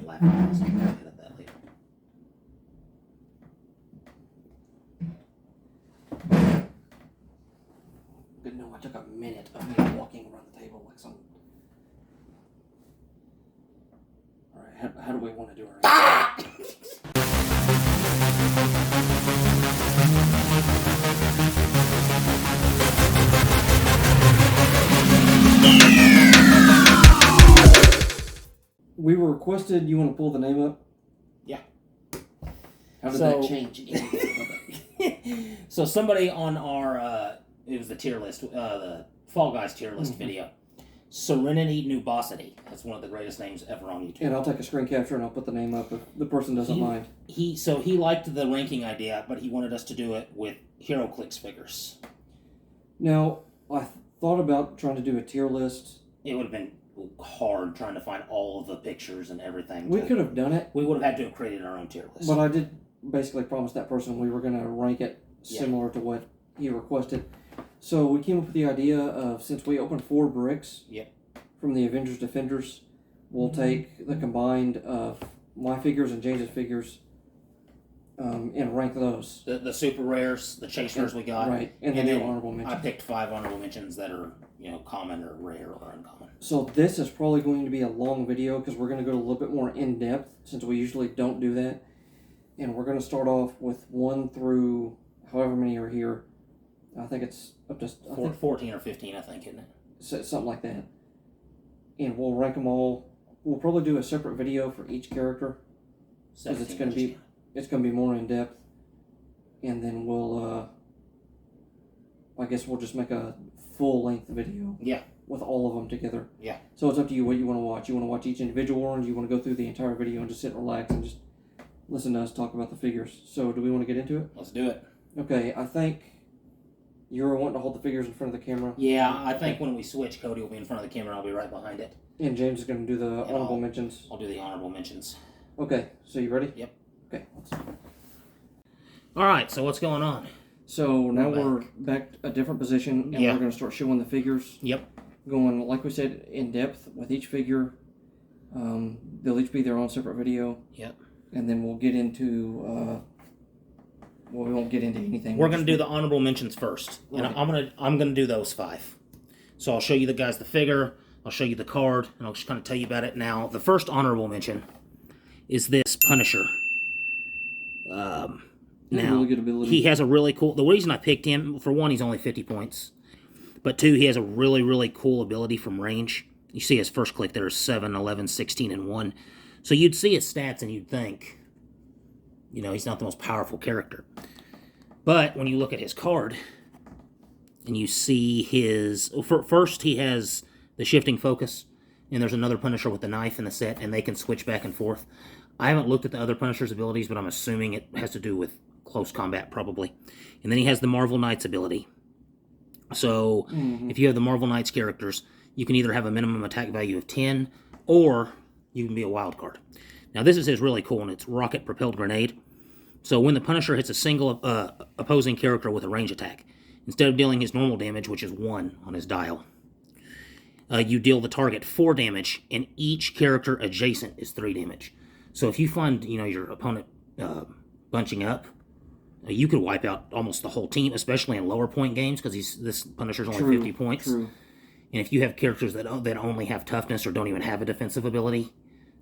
laughing at us. I'll edit that later. Good no, I took a minute of me walking around the table like some. Alright, how do we want to do our... Ah! We were requested, you want to pull the name up? Yeah. How did that change anything? So somebody on our, it was the tier list, the Fall Guys tier list video. Serenity Nubosity. That's one of the greatest names ever on YouTube. And I'll take a screen capture and I'll put the name up if the person doesn't mind. So he liked the ranking idea, but he wanted us to do it with HeroClix figures. Now, I thought about trying to do a tier list. It would have been hard trying to find all of the pictures and everything. We could have done it. We would have had to have created our own tier list. But I did basically promise that person we were going to rank it similar to what he requested. So we came up with the idea of, since we opened 4 bricks from the Avengers Defenders, we'll take the combined of my figures and James's figures and rank those. The super rares, the chasers we got. Right, and then the honorable mentions. I picked 5 honorable mentions that are, common or rare or uncommon. So this is probably going to be a long video because we're going to go a little bit more in depth since we usually don't do that. And we're going to start off with 1 through however many are here. I think it's up to 14 or 15, I think, isn't it? Something like that. And we'll rank them all. We'll probably do a separate video for each character because it's going to be more in depth. And then we'll, I guess we'll just make a full length video. Yeah. With all of them together. Yeah. So it's up to you what you want to watch. You want to watch each individual one, or do you want to go through the entire video and just sit and relax and just listen to us talk about the figures? So do we want to get into it? Let's do it. Okay, I think you're wanting to hold the figures in front of the camera. Yeah, I think when we switch, Cody will be in front of the camera and I'll be right behind it. And James is going to do the honorable mentions. I'll do the honorable mentions. Okay, so you ready? Yep. Okay, let's... Alright, so what's going on? So now we're back a different position, and we're going to start showing the figures. Yep. Going, like we said, in depth with each figure. They'll each be their own separate video. Yep. And then we'll get into... well, we won't get into anything. We're going to do the honorable mentions first. Right. And I'm gonna do those 5. So I'll show you the guys the figure, I'll show you the card, and I'll just kind of tell you about it now. The first honorable mention is this Punisher. Now, really good ability. He has a really cool... The reason I picked him, for one, he's only 50 points. But 2, he has a really, really cool ability from range. You see his first click there is 7, 11, 16, and 1. So you'd see his stats and you'd think, he's not the most powerful character. But when you look at his card, and you see his... First, he has the shifting focus, and there's another Punisher with the knife in the set, and they can switch back and forth. I haven't looked at the other Punisher's abilities, but I'm assuming it has to do with close combat, probably. And then he has the Marvel Knights ability. So, if you have the Marvel Knights characters, you can either have a minimum attack value of 10, or you can be a wild card. Now, this is his really cool one. It's rocket-propelled grenade. So, when the Punisher hits a single opposing character with a range attack, instead of dealing his normal damage, which is 1 on his dial, you deal the target 4 damage, and each character adjacent is 3 damage. So, if you find, your opponent bunching up, you could wipe out almost the whole team, especially in lower point games, because this Punisher's only 50 points. True. And if you have characters that only have toughness or don't even have a defensive ability,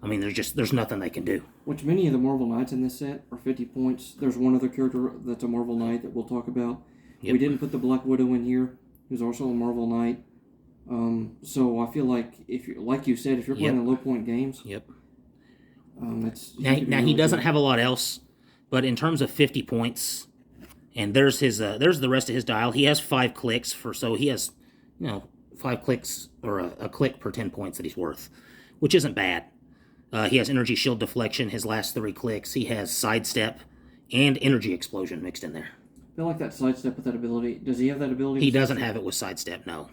I mean, there's nothing they can do. Which many of the Marvel Knights in this set are 50 points. There's one other character that's a Marvel Knight that we'll talk about. Yep. We didn't put the Black Widow in here, who's also a Marvel Knight. So I feel like, like you said, if you're playing in low point games, now he doesn't have a lot else. But in terms of 50 points, and there's the rest of his dial. He has 5 clicks so he has, 5 clicks or a click per 10 points that he's worth, which isn't bad. He has energy shield deflection. His last 3 clicks, he has sidestep and energy explosion mixed in there. I feel like that sidestep with that ability. Does he have that ability? He doesn't have it with sidestep, no.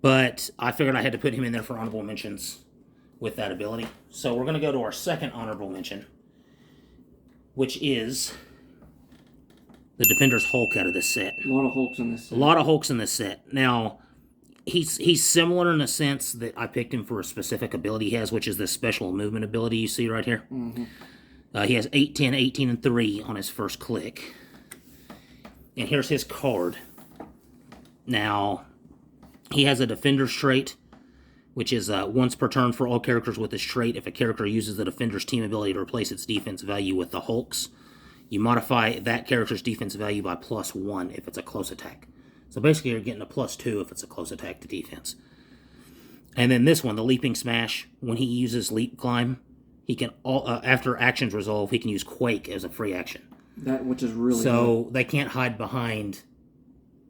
But I figured I had to put him in there for honorable mentions with that ability. So we're going to go to our second honorable mention, which is the Defender's Hulk out of this set. A lot of Hulks in this set. A lot of Hulks in this set. Now, He's similar in the sense that I picked him for a specific ability he has, which is this special movement ability you see right here. Mm-hmm. He has 8, 10, 18, and 3 on his first click. And here's his card. Now, he has a Defender's trait, which is once per turn for all characters with this trait. If a character uses the Defender's team ability to replace its defense value with the Hulk's, you modify that character's defense value by +1 if it's a close attack. So basically, you're getting a +2 if it's a close attack to defense. And then this one, the Leaping Smash, when he uses Leap Climb, he can after actions resolve, he can use Quake as a free action. That which is really so good. They can't hide behind,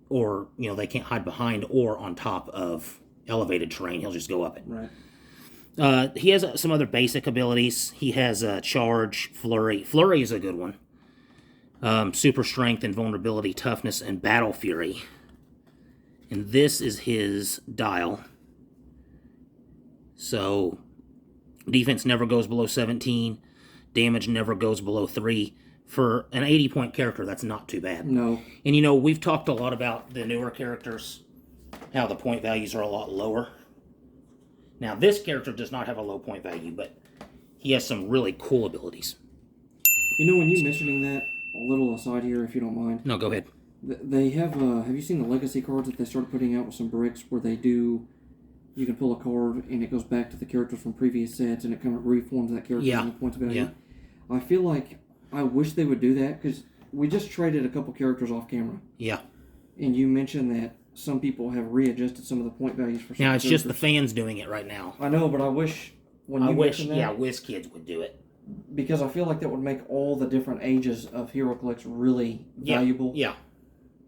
or they can't hide behind or on top of elevated terrain. He'll just go up it. Right. He has some other basic abilities. He has Charge, Flurry. Flurry is a good one. Super Strength, Invulnerability, Toughness, and Battle Fury. And this is his dial. So, defense never goes below 17. Damage never goes below 3. For an 80-point character, that's not too bad. No. And we've talked a lot about the newer characters, how the point values are a lot lower. Now, this character does not have a low point value, but he has some really cool abilities. When you mentioning that, a little aside here, if you don't mind. No, go ahead. They have you seen the legacy cards that they started putting out with some bricks where you can pull a card and it goes back to the characters from previous sets and it kind of reforms that character and the points value? Yeah. I feel like I wish they would do that because we just traded a couple characters off camera. Yeah. And you mentioned that some people have readjusted some of the point values for some Now, it's characters. just the fans doing it right now. I know, but I wish mentioned that, WizKids would do it. Because I feel like that would make all the different ages of HeroClix really valuable. Yeah.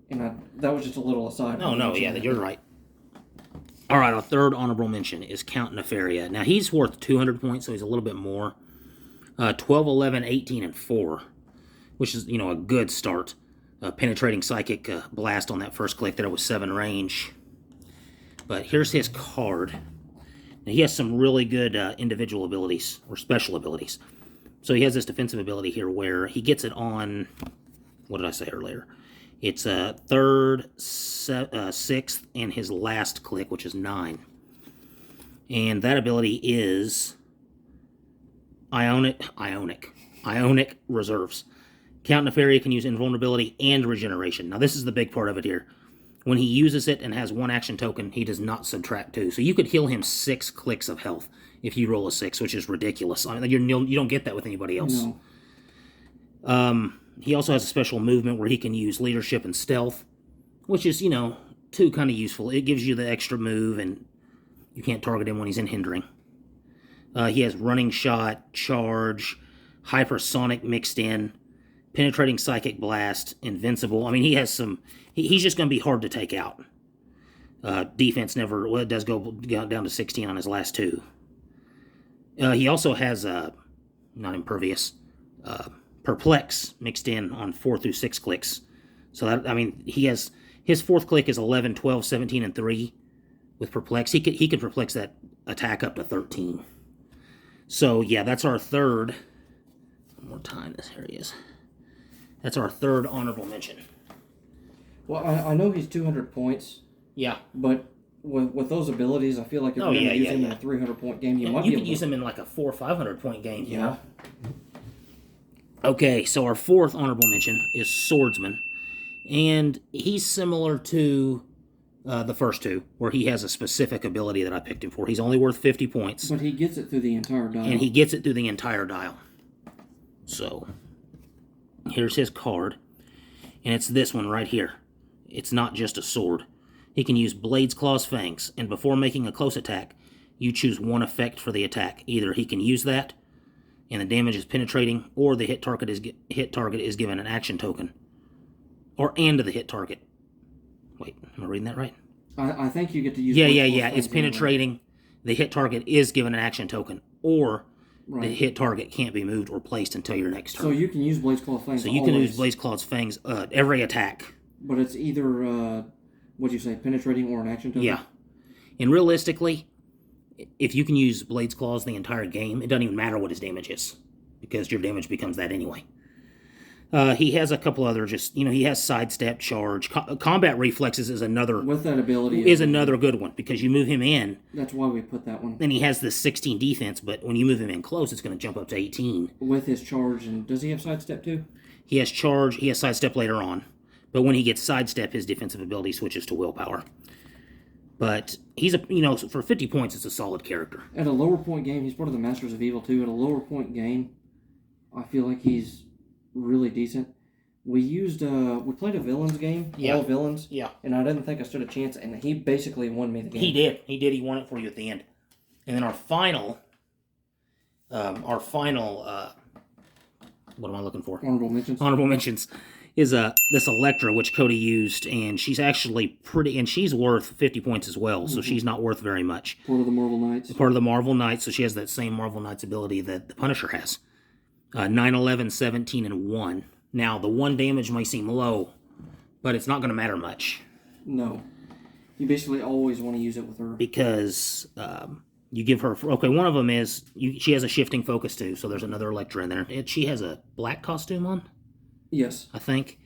And that was just a little aside. You're right. All right, our third honorable mention is Count Nefario. Now, he's worth 200 points, so he's a little bit more. 12, 11, 18, and 4, which is, a good start. Penetrating Psychic Blast on that first click there with 7 range. But here's his card. Now, he has some really good individual abilities, or special abilities. So he has this defensive ability here where he gets it on, what did I say earlier? It's third, 6th, and his last click, which is 9. And that ability is Ionic Reserves. Count Nefario can use Invulnerability and Regeneration. Now, this is the big part of it here. When he uses it and has 1 action token, he does not subtract 2. So you could heal him 6 clicks of health if you roll a 6, which is ridiculous. I mean, you don't get that with anybody else. No. He also has a special movement where he can use Leadership and Stealth, which is, too kind of useful. It gives you the extra move, and you can't target him when he's in hindering. He has Running Shot, Charge, Hypersonic mixed in, Penetrating Psychic Blast, Invincible. I mean, he has some... He's just going to be hard to take out. Defense never... Well, it does go down to 16 on his last 2. He also has... not Impervious. Perplex mixed in on 4 through 6 clicks. So, he has... His 4th click is 11, 12, 17, and 3 with Perplex. He could Perplex that attack up to 13. So, yeah, that's our third... One more time. Here he is. That's our third honorable mention. Well, I know he's 200 points. Yeah. But with those abilities, I feel like if you're going to use him in a 300-point game, you could use him in like a 400 or 500-point game. Yeah. Okay, so our fourth honorable mention is Swordsman. And he's similar to the first two, where he has a specific ability that I picked him for. He's only worth 50 points. But he gets it through the entire dial. And he gets it through the entire dial. So, here's his card. And it's this one right here. It's not just a sword. He can use Blades, Claws, Fangs. And before making a close attack, you choose one effect for the attack. Either he can use that, and the damage is penetrating, or the hit target is given an action token. And to the hit target. Wait, am I reading that right? I think you get to use... Yeah. It's penetrating. The hit target is given an action token, or the hit target can't be moved or placed until your next turn. So you can use Blades, Claws, Fangs So you can use Blades, Claws, Fangs every attack. But it's either, what'd you say, penetrating or an action token? Yeah. And realistically, if you can use Blades, Claws the entire game, it doesn't even matter what his damage is, because your damage becomes that anyway. He has a couple other he has sidestep, charge. Combat reflexes is another... With that ability... Is another good one, because you move him in... That's why we put that one. And he has this 16 defense, but when you move him in close, it's going to jump up to 18. With his charge, and does he have sidestep too? He has charge, he has sidestep later on. But when he gets sidestep, his defensive ability switches to willpower. But he's for 50 points, it's a solid character. At a lower point game, he's part of the Masters of Evil too. At a lower point game, I feel like he's really decent. We played a villains game, all villains. Yeah. And I didn't think I stood a chance, and he basically won me the game. He did. He won it for you at the end. And then our final, what am I looking for? Honorable mentions. Honorable mentions is this Elektra, which Cody used, and she's actually pretty, and she's worth 50 points as well, so she's not worth very much. Part of the Marvel Knights. Part of the Marvel Knights, so she has that same Marvel Knights ability that the Punisher has. 9, 11, 17, and 1. Now, the 1 damage may seem low, but it's not going to matter much. No. You basically always want to use it with her. Because you give her... Okay, one of them is... she has a shifting focus, too, so there's another Elektra in there. She has a black costume on? Yes. I think.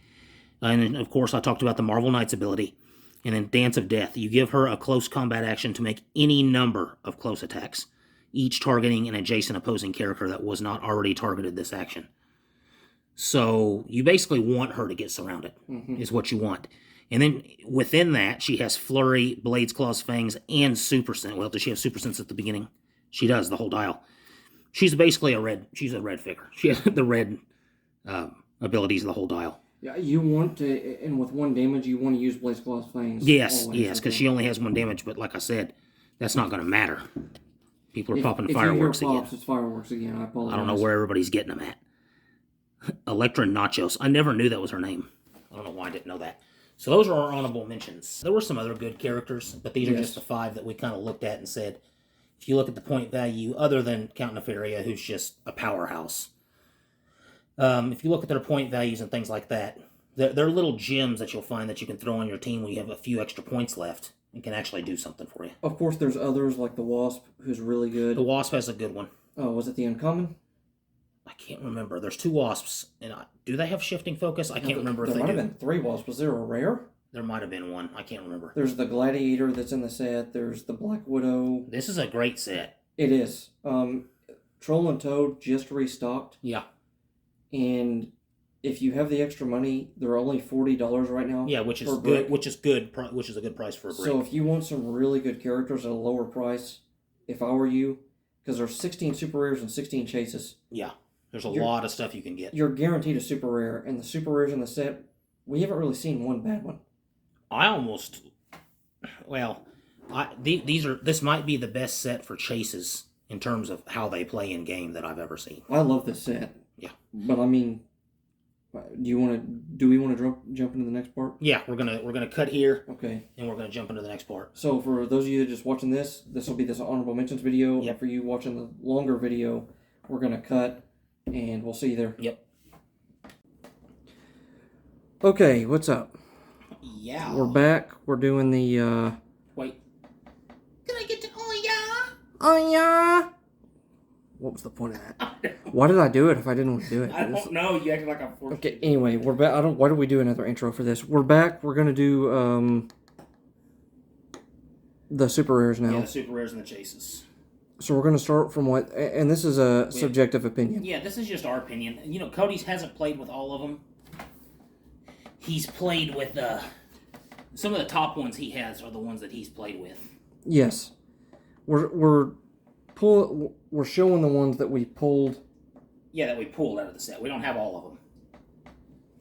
And then, of course, I talked about the Marvel Knights ability. And then Dance of Death. You give her a close combat action to make any number of close attacks, each targeting an adjacent opposing character that was not already targeted this action. So you basically want her to get surrounded, is what you want. And then within that, she has Flurry, Blades, Claws, Fangs, and Super Sense. Well, does she have Super Sense at the beginning? She does, the whole dial. She's basically a red figure. She has the red abilities of the whole dial. Yeah, you want to, and with 1 damage, you want to use Blades, Claws, Fangs. Yes, because she only has 1 damage, but like I said, that's not going to matter. People are popping fireworks again. It's fireworks again. I apologize. I don't know where everybody's getting them at. Elektra Nachos. I never knew that was her name. I don't know why I didn't know that. So those are our honorable mentions. There were some other good characters, but these are just the 5 that we kind of looked at and said, if you look at the point value, other than Count Nefario, who's just a powerhouse, if you look at their point values and things like that, they're little gems that you'll find that you can throw on your team when you have a few extra points left and can actually do something for you. Of course, there's others like the Wasp, who's really good. The Wasp has a good one. Oh, was it the Uncommon? I can't remember. There's 2 Wasps, and do they have shifting focus? I can't remember if they do. There might have been 3 Wasps. Was there a rare? There might have been 1. I can't remember. There's the Gladiator that's in the set. There's the Black Widow. This is a great set. It is. Troll and Toad just restocked. Yeah. And if you have the extra money, they're only $40 right now. Yeah, which is good. Which is good. Which is a good price for a brick. So if you want some really good characters at a lower price, if I were you, because there's 16 super rares and 16 chases. Yeah. There's a lot of stuff you can get. You're guaranteed a super rare, and the super rares in the set, we haven't really seen 1 bad one. This might be the best set for chases in terms of how they play in game that I've ever seen. I love this set. Yeah, but I mean, do we want to jump into the next part? Yeah, we're gonna cut here. Okay, and we're gonna jump into the next part. So for those of you that are just watching this will be this honorable mentions video. Yep. And for you watching the longer video, we're gonna cut. And we'll see you there. Yep. Okay, what's up? Yeah. We're back. We're doing the, Wait. Can I get to... Oh, yeah? Oh, yeah? What was the point of that? Why did I do it if I didn't want to do it? I don't know. You acted like I'm forced. Okay, anyway, we're back. Why did we do another intro for this? We're back. We're going to do, the super rares now. Yeah, the super rares and the chases. So we're going to start from what, and this is a subjective opinion. Yeah, this is just our opinion. You know, Cody hasn't played with all of them. He's played with, some of the top ones he has are the ones that he's played with. Yes. We're showing the ones that we pulled. Yeah, that we pulled out of the set. We don't have all of them.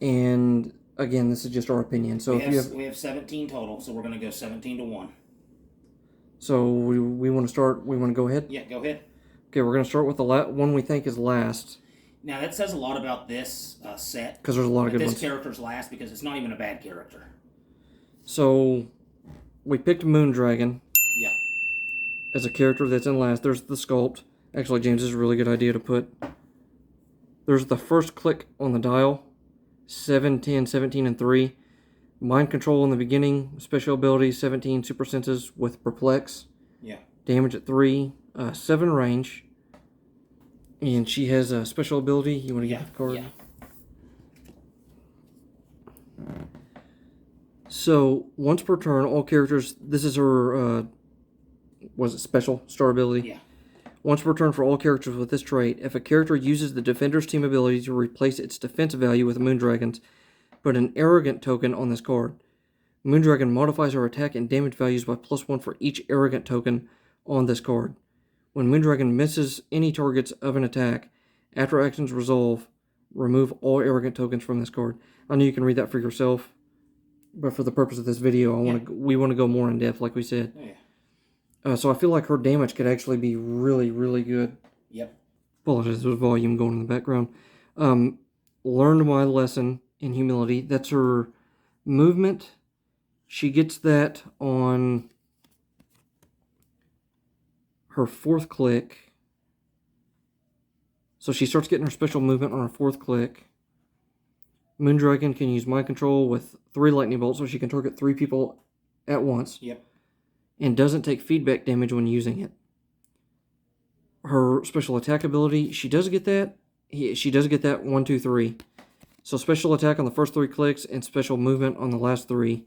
And, again, this is just our opinion. So we have 17 total, so we're going to go 17 to 1. So we want to start. We want to go ahead. Yeah, go ahead. Okay, we're going to start with the one we think is last. Now that says a lot about this set. Because there's a lot of good ones. This character's last because it's not even a bad character. So we picked Moondragon. Yeah. As a character that's in last. There's the sculpt. Actually, James, this is a really good idea to put. There's the first click on the dial. 7, 10, 17, and 3. Mind control in the beginning, special abilities, 17 super senses with perplex. Yeah. Damage at 3, 7 range. And she has a special ability. You want to get the card? Yeah. So, once per turn, all characters... This is her, was it special star ability? Yeah. Once per turn for all characters with this trait, if a character uses the Defender's team ability to replace its defense value with Moondragon's, put an Arrogant token on this card. Moondragon modifies her attack and damage values by +1 for each Arrogant token on this card. When Moondragon misses any targets of an attack, after actions resolve, remove all Arrogant tokens from this card. I know you can read that for yourself, but for the purpose of this video, we want to go more in depth, like we said. Oh, yeah. So I feel like her damage could actually be really, really good. Yep. Apologize, there's volume going in the background. Learned my lesson in humility. That's her movement. She gets that on her 4th click. So she starts getting her special movement on her 4th click. Moondragon can use mind control with 3 lightning bolts, so she can target 3 people at once. Yep. And doesn't take feedback damage when using it. Her special attack ability, she does get that. She does get that 1, 2, 3. So special attack on the first 3 clicks and special movement on the last 3.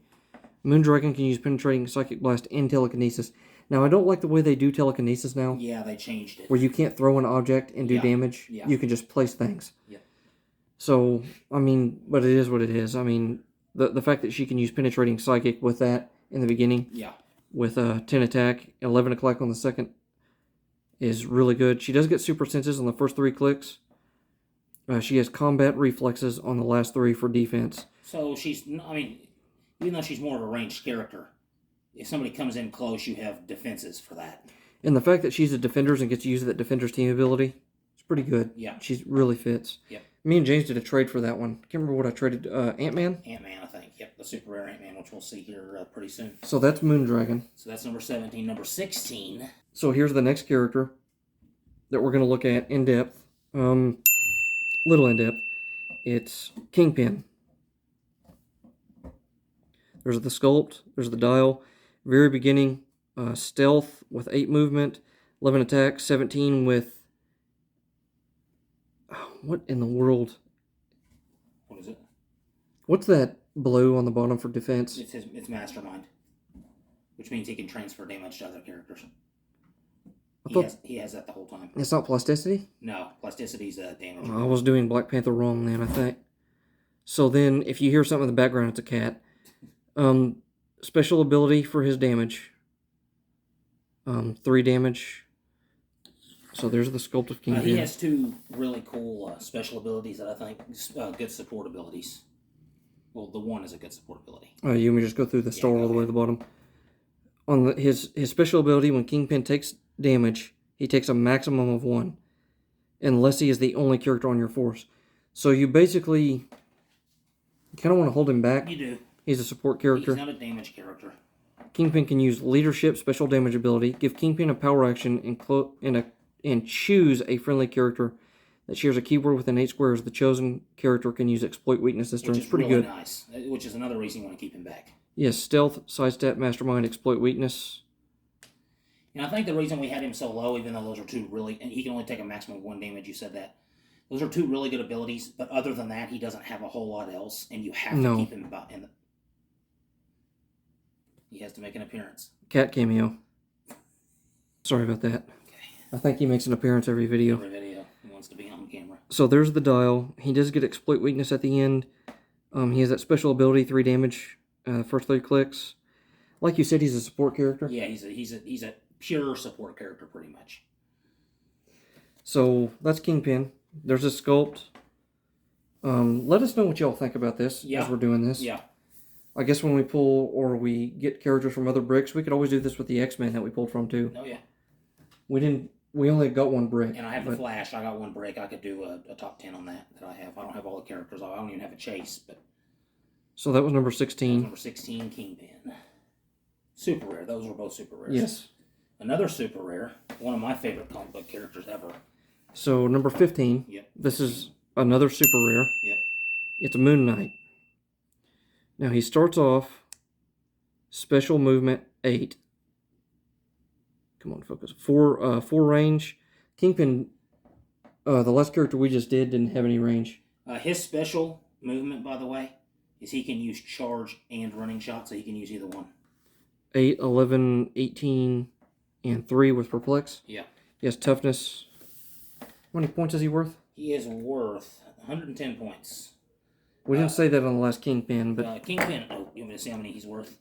Moondragon can use penetrating psychic blast and telekinesis. Now I don't like the way they do telekinesis now. Yeah, they changed it. Where you can't throw an object and do damage. Yeah. You can just place things. Yep. So I mean, but it is what it is. I mean, the fact that she can use penetrating psychic with that in the beginning. Yeah. With 10 attack, 11 o'clock on the second is really good. She does get super senses on the first 3 clicks. She has combat reflexes on the last 3 for defense. So she's, I mean, even though she's more of a ranged character, if somebody comes in close, you have defenses for that. And the fact that she's a Defenders and gets to use that Defender's team ability, it's pretty good. Yeah. She really fits. Yep. Me and James did a trade for that one. Can't remember what I traded. AntMan? AntMan, I think. Yep, the super rare AntMan, which we'll see here pretty soon. So that's Moondragon. So that's number 17. Number 16. So here's the next character that we're going to look at in depth. Little in depth. It's Kingpin. There's the sculpt. There's the dial. Very beginning, stealth with 8 movement, 11 attack, 17 with... What in the world? What is it? What's that blue on the bottom for defense? It's Mastermind, which means he can transfer damage to other characters. He has that the whole time. It's not plasticity? No, plasticity's damage. I was doing Black Panther wrong then, I think. So then, if you hear something in the background, it's a cat. Special ability for his damage. 3 damage. So there's the sculpt of Kingpin. He has 2 really cool special abilities that I think good support abilities. Well, the one is a good support ability. You want me just go through the star all the way to the bottom? On his special ability, when Kingpin takes damage, he takes a maximum of 1. Unless he is the only character on your force. So you basically kind of want to hold him back. You do. He's a support character. He's not a damage character. Kingpin can use leadership special damage ability. Give Kingpin a power action and choose a friendly character that shares a keyword within 8 squares. The chosen character can use exploit weakness this turn. It's pretty really good. Nice. Which is another reason you want to keep him back. Yes, stealth, sidestep, mastermind, exploit weakness. And I think the reason we had him so low, even though those are 2 really, and he can only take a maximum of 1 damage, you said that. Those are 2 really good abilities, but other than that, he doesn't have a whole lot else, and you have to keep him in the... He has to make an appearance. Cat cameo. Sorry about that. Okay. I think he makes an appearance every video. Every video. He wants to be on camera. So there's the dial. He does get exploit weakness at the end. He has that special ability, 3 damage, first 3 clicks. Like you said, he's a support character. Yeah, he's a pure support character, pretty much. So that's Kingpin. There's a sculpt. Let us know what y'all think about this as we're doing this. Yeah. I guess when we pull or we get characters from other bricks, we could always do this with the X-Men that we pulled from too. Oh yeah. We only got 1 brick. And I have the Flash. I got 1 brick. I could do a top 10 on that I have. I don't have all the characters. I don't even have a Chase, but. So that was number 16. Number 16, Kingpin. Super rare. Those were both super rares. Yes. Another super rare. One of my favorite comic book characters ever. So number 15. Yep. This is another super rare. Yep. It's a Moon Knight. Now he starts off special movement 8. Come on, focus. 4 range. Kingpin, the last character we just did didn't have any range. His special movement, by the way, is he can use charge and running shot, so he can use either one. 8, 11, 18, and 3 with perplex. Yeah. He has toughness. How many points is he worth? He is worth 110 points. We didn't say that on the last Kingpin, but... Kingpin, oh, you want me to see how many he's worth?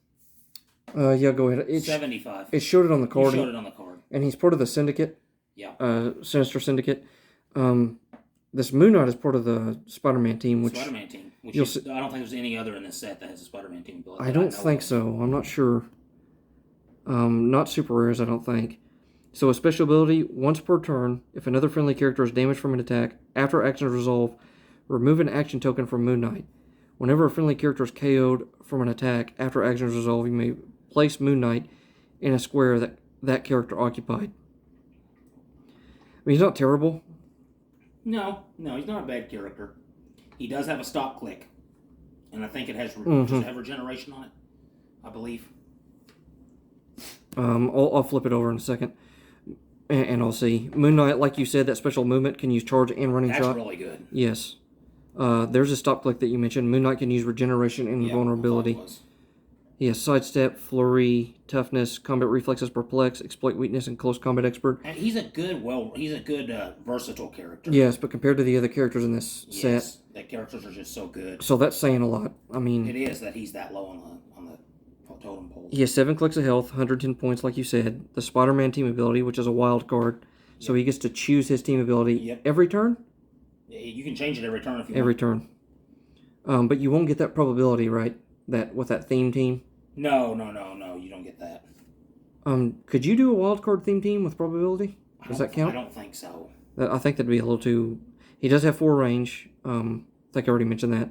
Yeah, go ahead. 75. It showed it on the card. It showed it on the card. And he's part of the Syndicate. Yeah. Sinister Syndicate. This Moon Knight is part of the Spider-Man team, which... Spider-Man team. Which is, I don't think there's any other in this set that has a Spider-Man team ability. I don't think so. I'm not sure. Not super rares, I don't think. So a special ability, once per turn, if another friendly character is damaged from an attack, after actions resolve, remove an action token from Moon Knight. Whenever a friendly character is KO'd from an attack, after actions resolve, you may place Moon Knight in a square that character occupied. I mean, he's not terrible. No, he's not a bad character. He does have a stop click, and I think it has regeneration on it, I believe. I'll flip it over in a second, and I'll see. Moon Knight, like you said, that special movement can use charge and running shot. That's really good. Yes. There's a stop click that you mentioned. Moon Knight can use regeneration and vulnerability. He has sidestep, flurry, toughness, combat reflexes, perplex, exploit weakness, and close combat expert. And he's a good, versatile character. Yes, but compared to the other characters in this set, the characters are just so good. So that's saying a lot. I mean, it is that he's that low on the totem pole. He has 7 clicks of health, 110 points, like you said. The Spider-Man team ability, which is a wild card, so he gets to choose his team ability every turn. You can change it every turn if you want. Every turn. But you won't get that probability, right? That with that theme team. No, you don't get that. Could you do a wild card theme team with probability? Does that count? I don't think so. I think that'd be a little too... He does have 4 range. I think I already mentioned that.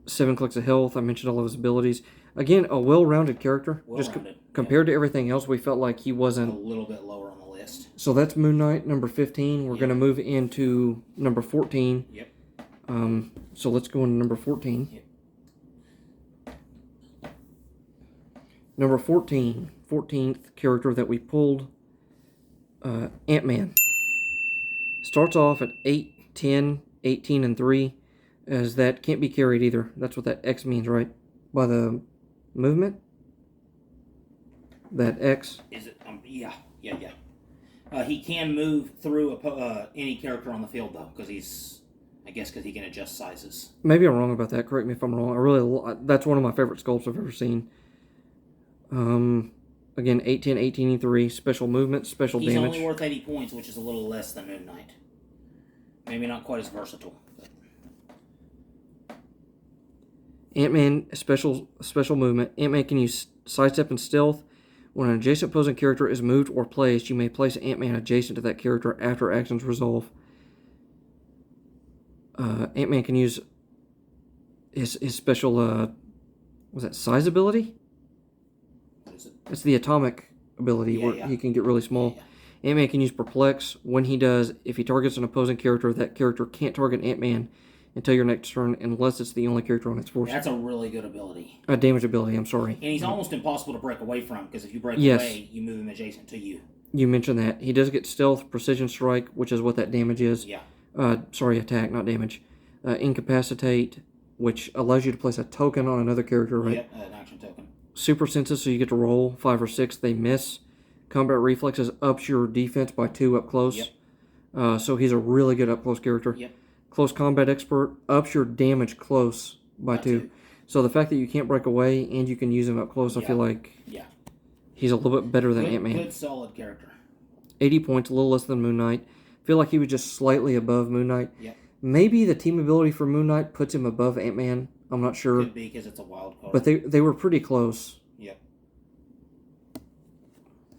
7 clicks of health. I mentioned all of his abilities. Again, a well-rounded character. Just compared to everything else, we felt like he wasn't... A little bit lower on the list. So that's Moon Knight, number 15. We're going to move into number 14. Yep. So let's go into number 14. Yep. Number 14, 14th character that we pulled, AntMan. Starts off at 8, 10, 18, and 3, as that can't be carried either. That's what that X means, right? By the movement? That X? Is it? Yeah. He can move through any character on the field, though, because he can adjust sizes. Maybe I'm wrong about that. Correct me if I'm wrong. That's one of my favorite sculpts I've ever seen. Again, 8, 10, 18, and 3. Special movement, special damage. He's only worth 80 points, which is a little less than Moon Knight. Maybe not quite as versatile. But... AntMan, special movement. AntMan can use sidestep and stealth. When an adjacent opposing character is moved or placed, you may place AntMan adjacent to that character after actions resolve. AntMan can use his special, was that size ability? It's the atomic ability where he can get really small. AntMan can use perplex. When he does, if he targets an opposing character, that character can't target AntMan until your next turn, unless it's the only character on its force. That's a really good ability. A damage ability, I'm sorry. And he's almost impossible to break away from, because if you break away, you move him adjacent to you. You mentioned that. He does get stealth, precision strike, which is what that damage is. Yeah. Sorry, attack, not damage. Incapacitate, which allows you to place a token on another character, right? Yep, an action token. Super senses, so you get to roll 5 or 6. They miss. Combat reflexes ups your defense by 2 up close. Yep. So he's a really good up close character. Yep. Close combat expert ups your damage close by 2. So the fact that you can't break away and you can use him up close, I feel like he's a little bit better than AntMan. Good, solid character. 80 points, a little less than Moon Knight. Feel like he was just slightly above Moon Knight. Yep. Maybe the team ability for Moon Knight puts him above AntMan. I'm not sure. Could be because it's a wild card. But they were pretty close. Yep.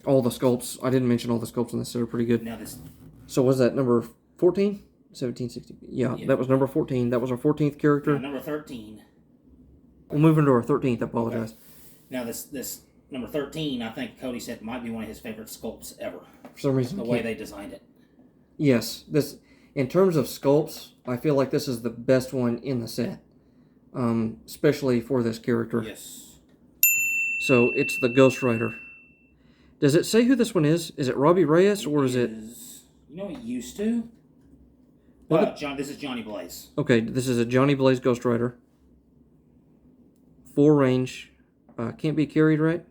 All the sculpts. I didn't mention all the sculpts in this set are pretty good. Now this. So was that number 14? 17, 16. Yeah, that was number 14. That was our 14th character. Now, number 13. We'll move into our 13th. I apologize. Okay. Now this number 13, I think Cody said might be one of his favorite sculpts ever. For some reason. The way they designed it. Yes. In terms of sculpts, I feel like this is the best one in the set. Especially for this character. Yes. So it's the Ghost Rider. Does it say who this one is? Is it Robbie Reyes or is it? You know, it used to. This is Johnny Blaze. Okay, this is a Johnny Blaze Ghost Rider. full range. Can't be carried, right?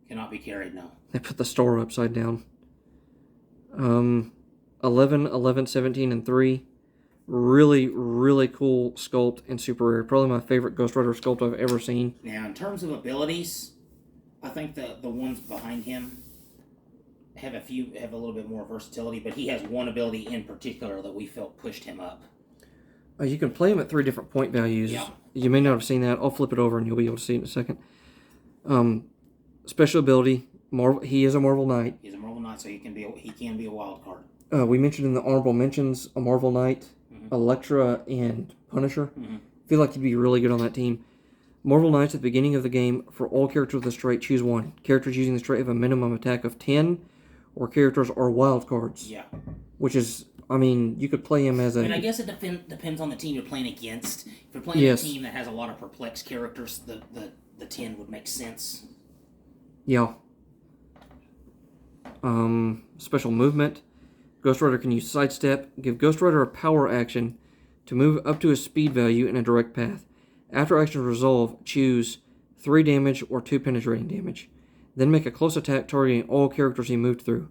Cannot be carried, no. They put the star upside down. 11, 11, 17, and 3. Really, really cool sculpt and super rare. Probably my favorite Ghost Rider sculpt I've ever seen. Now, in terms of abilities, I think the ones behind him have a little bit more versatility, but he has one ability in particular that we felt pushed him up. You can play him at 3 different point values. Yeah. You may not have seen that. I'll flip it over and you'll be able to see it in a second. Special ability, he is a Marvel Knight. He's a Marvel Knight, so he can be a wild card. We mentioned in the honorable mentions a Marvel Knight, Elektra, and Punisher. Feel like he'd be really good on that team. Marvel Knights at the beginning of the game, for all characters with this trait, choose one. Characters using this trait have a minimum attack of 10, or characters are wild cards. Yeah. Which is, I mean, you could play him as a... And I guess it depends on the team you're playing against. If you're playing a team that has a lot of perplexed characters, the 10 would make sense. Yeah. Special movement. Ghost Rider can use Sidestep. Give Ghost Rider a power action to move up to a speed value in a direct path. After action resolve, choose 3 damage or 2 penetrating damage. Then make a close attack targeting all characters he moved through.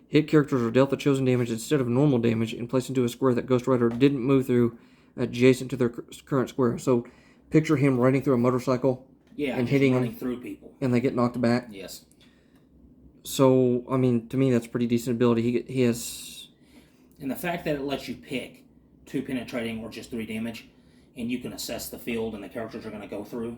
Hit characters are dealt the chosen damage instead of normal damage and placed into a square that Ghost Rider didn't move through adjacent to their current square. So picture him riding through a motorcycle and hitting them through people. And they get knocked back. Yes. So, I mean, to me, that's a pretty decent ability. He has... And the fact that it lets you pick 2 penetrating or just 3 damage, and you can assess the field and the characters are going to go through,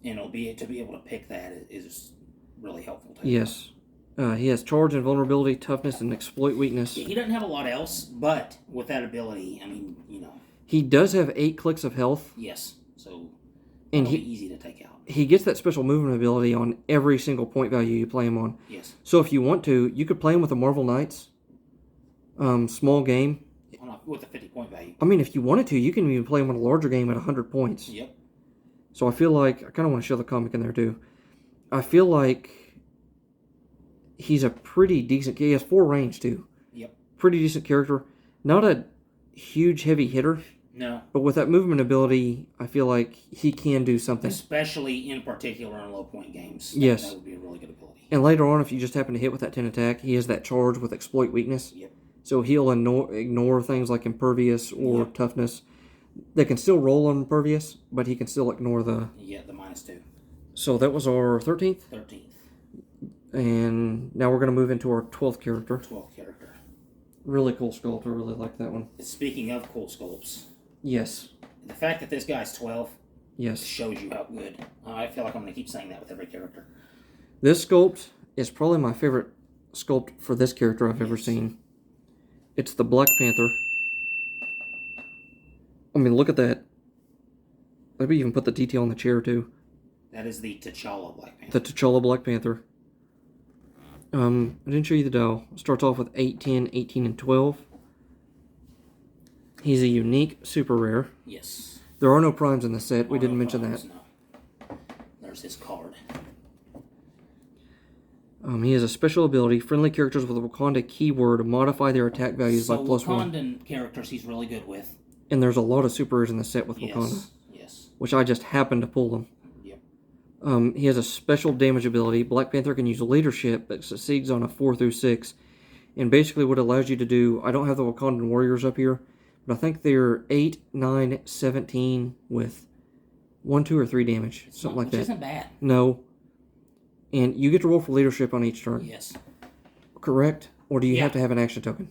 and to be able to pick that is really helpful. Yes. He has charge and vulnerability, toughness, and exploit weakness. Yeah, he doesn't have a lot else, but with that ability, I mean, He does have 8 clicks of health. Yes, so and it'll be easy to take out. He gets that special movement ability on every single point value you play him on. Yes. So if you want to, you could play him with the Marvel Knights. Small game. With a 50-point value. I mean, if you wanted to, you can even play him on a larger game at 100 points. Yep. So I feel like, I kind of want to show the comic in there too. I feel like he's a pretty decent, he has 4 range too. Yep. Pretty decent character. Not a huge heavy hitter. No. But with that movement ability, I feel like he can do something. Especially in particular in low point games. Yes. That would be a really good ability. And later on, if you just happen to hit with that 10 attack, he has that charge with exploit weakness. Yep. So he'll ignore things like impervious or toughness. They can still roll on impervious, but he can still ignore the... Yeah, the -2. So that was our 13th? 13th. And now we're going to move into our 12th character. 12th character. Really cool sculpt. I really like that one. Speaking of cool sculpts. Yes. The fact that this guy's 12 yes. shows you how good. I feel like I'm going to keep saying that with every character. This sculpt is probably my favorite sculpt for this character I've ever seen. It's the Black Panther. I mean, look at that. Maybe even put the detail on the chair, too. That is the T'Challa Black Panther. The T'Challa Black Panther. I didn't show you the dial. It starts off with 8, 10, 18, and 12. He's a unique super rare. Yes. There are no primes in the set. We didn't mention that. No. There's his card. He has a special ability. Friendly characters with a Wakanda keyword modify their attack values by +1. Wakandan characters he's really good with. And there's a lot of super rares in the set with Wakanda. Yes. Which I just happened to pull them. Yep. He has a special damage ability. Black Panther can use leadership that succeeds on a 4 through 6. And basically what it allows you to do, I don't have the Wakandan warriors up here, but I think they're 8, 9, 17 with 1, 2, or 3 damage. Something like that. Which isn't bad. No. And you get to roll for leadership on each turn. Yes. Correct? Or do you have to have an action token?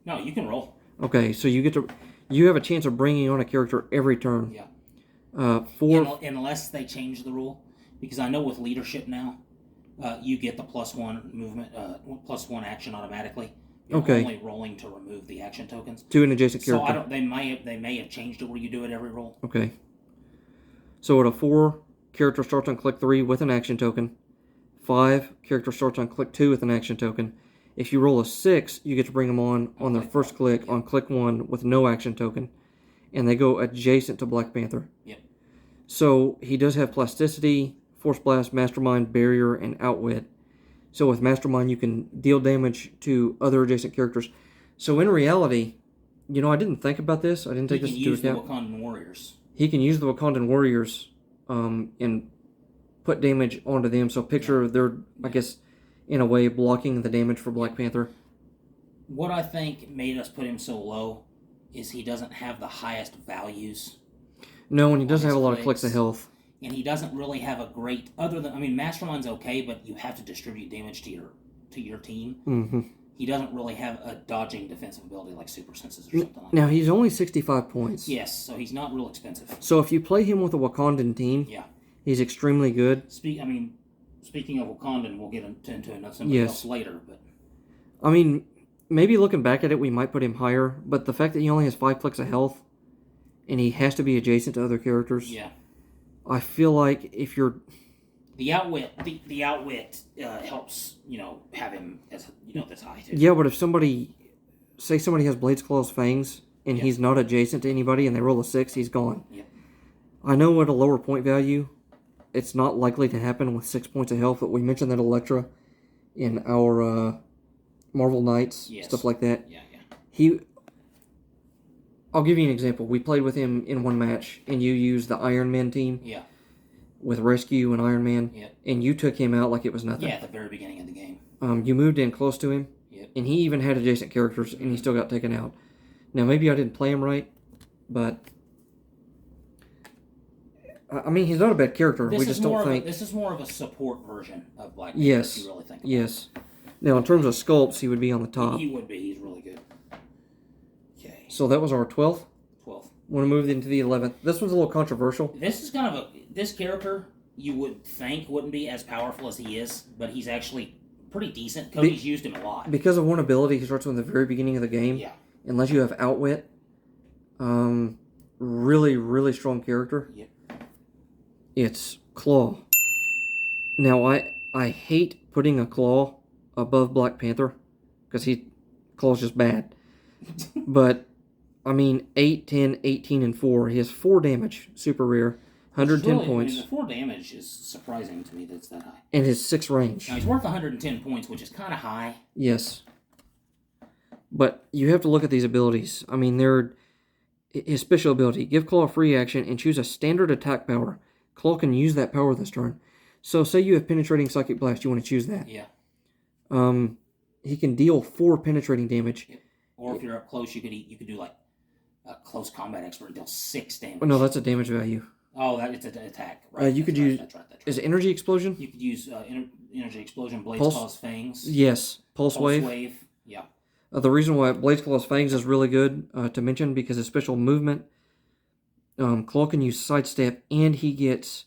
No, you can roll. Okay, so you have a chance of bringing on a character every turn. Yeah. Unless they change the rule. Because I know with leadership now, you get the +1 movement, +1 action automatically. You're only rolling to remove the action tokens. To an adjacent character. So they may have changed it where you do it every roll. Okay. So at a 4, character starts on click 3 with an action token. 5, character starts on click 2 with an action token. If you roll a 6, you get to bring them on their first click on click 1 with no action token. And they go adjacent to Black Panther. Yep. So he does have plasticity, Force Blast, Mastermind, Barrier, and Outwit. So with Mastermind, you can deal damage to other adjacent characters. So in reality, I didn't think about this. I didn't take this into account. He can use the Wakandan warriors. He can use the Wakandan warriors and put damage onto them. So picture they're, I guess, in a way, blocking the damage for Black Panther. What I think made us put him so low is he doesn't have the highest values. No, and he doesn't have a lot of clicks of health. And he doesn't really have a great, other than, I mean, Mastermind's okay, but you have to distribute damage to your team. Mm-hmm. He doesn't really have a dodging defensive ability like Super Senses or something like that. Now, he's only 65 points. Yes, so he's not real expensive. So if you play him with a Wakandan team, he's extremely good. Speaking of Wakandan, we'll get into somebody else later. But I mean, maybe looking back at it, we might put him higher, but the fact that he only has 5 clicks of health, and he has to be adjacent to other characters, I feel like if you're... The outwit helps, have him as, this high, too. Yeah, but if somebody has Blades, Claws, Fangs, and he's not adjacent to anybody, and they roll a 6, he's gone. Yep. I know at a lower point value, it's not likely to happen with 6 points of health, but we mentioned that Elektra in our Marvel Knights, stuff like that. I'll give you an example. We played with him in one match, and you used the Ironman team. With Rescue and Iron Man, and you took him out like it was nothing. Yeah, at the very beginning of the game. You moved in close to him, and he even had adjacent characters, and he still got taken out. Now, maybe I didn't play him right, but... I mean, he's not a bad character. We just don't think... This is more of a support version of Black Panther, yes. if you really think about yes. It. Now, in terms of sculpts, he would be on the top. He would be. He's really good. Okay. So that was our 12th? 12th. Want to move into the 11th. This one's a little controversial. This is kind of this character you would think wouldn't be as powerful as he is, but he's actually pretty decent. Cody's used him a lot. Because of one ability, he starts from the very beginning of the game. Yeah. Unless you have Outwit. Really, really strong character. Yep. It's Claw. Now, I hate putting a Claw above Black Panther, because Claw's just bad. But... I mean, 8, 10, 18, and 4. He has 4 damage, super rare, 110 points. I mean, the 4 damage is surprising to me that it's that high. And his 6 range. Now, he's worth 110 points, which is kind of high. Yes. But you have to look at these abilities. I mean, his special ability. Give Claw a free action and choose a standard attack power. Claw can use that power this turn. So, say you have Penetrating Psychic Blast. You want to choose that. Yeah. He can deal 4 penetrating damage. Yeah. Or if you're up close, you could do like a close combat expert and deal 6 damage. Oh, no, that's a damage value. Oh, it's an attack. Right. You could use... That's right. Is it Energy Explosion? You could use Energy Explosion, Blades, Claws, Fangs. Yes. Pulse Wave. Yeah. The reason why Blades, Claws, Fangs is really good to mention, because his special movement, Claw can use Sidestep, and he gets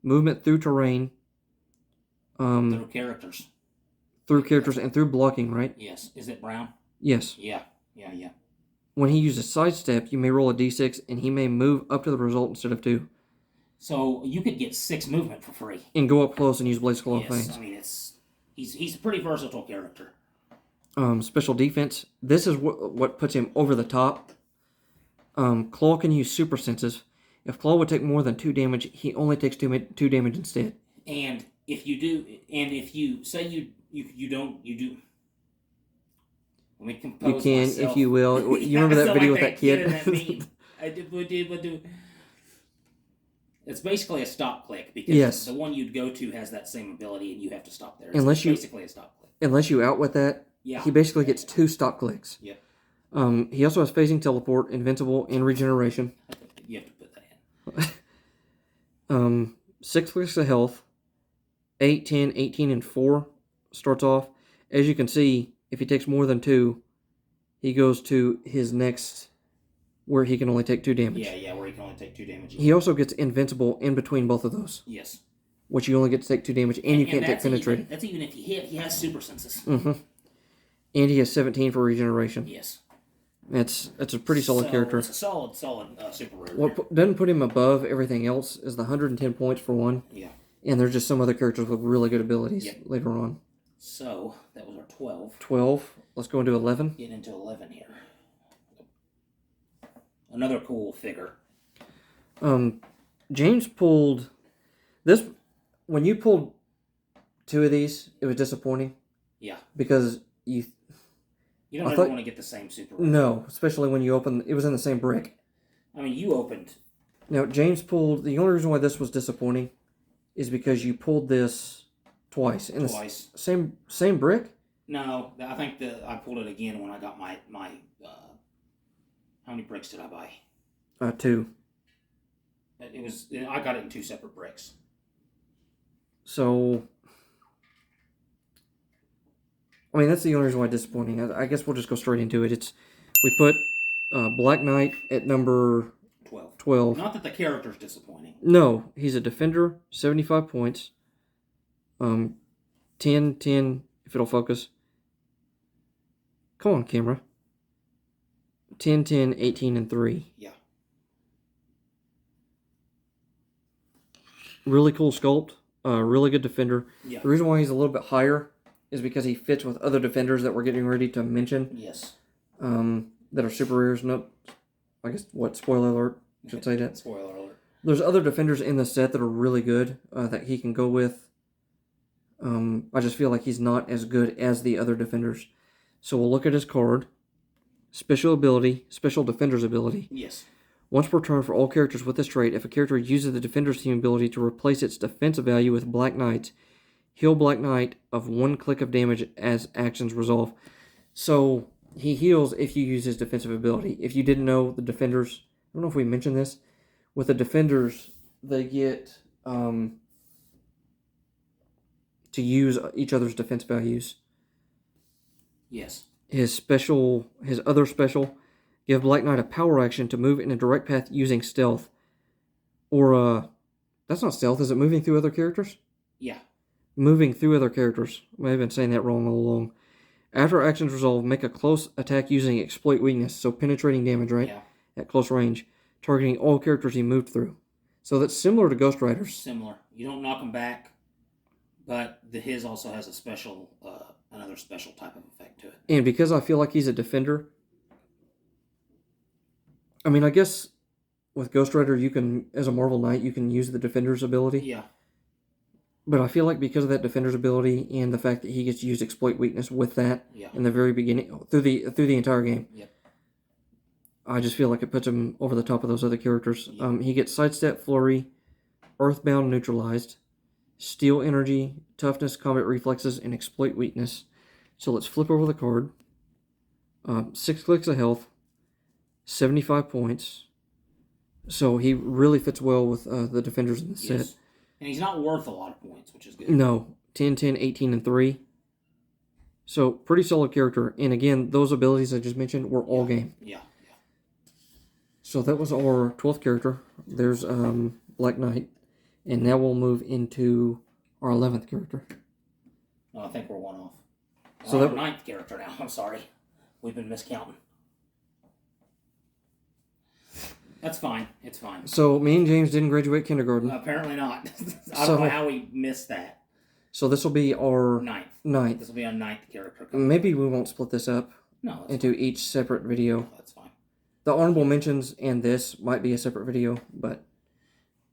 movement through terrain. Through characters. Through characters and through blocking, right? Yes. Is it Brown? Yes. Yeah. When he uses Sidestep, you may roll a d6, and he may move up to the result instead of 2. So you could get 6 movement for free. And go up close and use Blades, Claw, Fangs. I mean, he's a pretty versatile character. Special defense. This is what puts him over the top. Claw can use Super Senses. If Claw would take more than 2 damage, he only takes 2 damage instead. And if you say you do. Let me compose you can, myself. if you will. You remember that video with that kid? I do. It's basically a stop click, because the one you'd go to has that same ability, and you have to stop there. It's basically a stop click. Unless you outwit that, he basically gets 2 stop clicks. Yeah. He also has Phasing Teleport, Invincible, and Regeneration. You have to put that in. 6 clicks of health. 8, 10, 18, and 4 starts off. As you can see, if he takes more than 2, he goes to his next, where he can only take 2 damage. Yeah, where he can only take 2 damage. He also gets Invincible in between both of those. Yes. Which you only get to take 2 damage, and you can't take Penetrating. That's even if he hit. He has Super Senses. Mm-hmm. And he has 17 for Regeneration. Yes. It's a pretty solid character. It's a solid super rare. What doesn't put him above everything else is the 110 points for 1. Yeah. And there's just some other characters with really good abilities later on. So, that was our 12. 12. Let's go into 11. Get into 11 here. Another cool figure. James pulled... this. When you pulled 2 of these, it was disappointing. Yeah. Because you don't ever want to get the same super rare. No, especially when you open... It was in the same brick. I mean, you opened Now, James pulled... The only reason why this was disappointing is because you pulled this twice. Twice. Same brick? No, I think I pulled it again when I got my how many bricks did I buy? 2. I got it in 2 separate bricks. So, I mean, that's the only reason why it's disappointing. I guess we'll just go straight into it. We put Black Knight at number 12. Not that the character's disappointing. No, he's a defender, 75 points. 10, if it'll focus. Come on, camera. 10, 18, and 3. Yeah. Really cool sculpt. Really good defender. Yeah. The reason why he's a little bit higher is because he fits with other defenders that we're getting ready to mention. Yes. That are super rares. No, I guess, spoiler alert. Should say that. Spoiler alert. There's other defenders in the set that are really good that he can go with. I just feel like he's not as good as the other defenders. So we'll look at his card. Special ability, special defender's ability. Yes. Once per turn for all characters with this trait, if a character uses the defender's team ability to replace its defensive value with Black Knight's, heal Black Knight of 1 click of damage as actions resolve. So he heals if you use his defensive ability. If you didn't know, the defenders, I don't know if we mentioned this, with the defenders, they get to use each other's defense values. Yes. His other special, give Black Knight a power action to move in a direct path using stealth. Or, that's not stealth, is it moving through other characters? Yeah. Moving through other characters. I may have been saying that wrong all along. After actions resolve, make a close attack using exploit weakness, so penetrating damage, right? Yeah. At close range, targeting all characters he moved through. So that's similar to Ghost Riders. Similar. You don't knock him back, but his also has a special, another special type of effect to it. And because I feel like he's a defender, I mean, I guess with Ghost Rider, you can, as a Marvel Knight, you can use the defender's ability. Yeah. But I feel like because of that defender's ability and the fact that he gets to use exploit weakness with that in the very beginning, through the entire game, I just feel like it puts him over the top of those other characters. Yep. He gets sidestep, flurry, earthbound, neutralized, steel energy, toughness, combat reflexes, and exploit weakness. So let's flip over the card. 6 clicks of health, 75 points. So he really fits well with the defenders in the set. And he's not worth a lot of points, which is good. No. 10, 18, and 3. So, pretty solid character. And again, those abilities I just mentioned were all game. Yeah. So that was our 12th character. There's Black Knight. And now we'll move into our 11th character. Oh, I think we're one off. So our that 9th character now. I'm sorry. We've been miscounting. That's fine. It's fine. So me and James didn't graduate kindergarten. Apparently not. I don't know how we missed that. So this will be our 9th. This will be our 9th character. Maybe we won't split this up into each separate video. That's fine. The honorable mentions and this might be a separate video, but...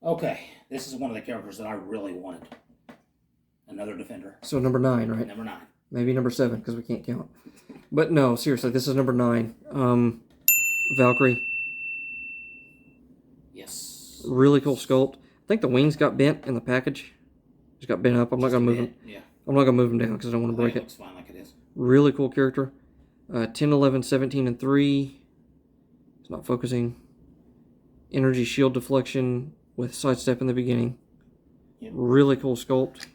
Okay. This is one of the characters that I really wanted. Another defender. So number 9, right? Number 9. Maybe number 7, because we can't count. But no, seriously, this is number 9. Valkyrie. Yes. Really cool sculpt. I think the wings got bent in the package. Just got bent up. I'm not gonna move them. Yeah. I'm not gonna move them down because I don't want to break it. Looks fine like it is. Really cool character. 10, 11, 17, and 3. It's not focusing. Energy shield deflection with sidestep in the beginning. Yep. Really cool sculpt.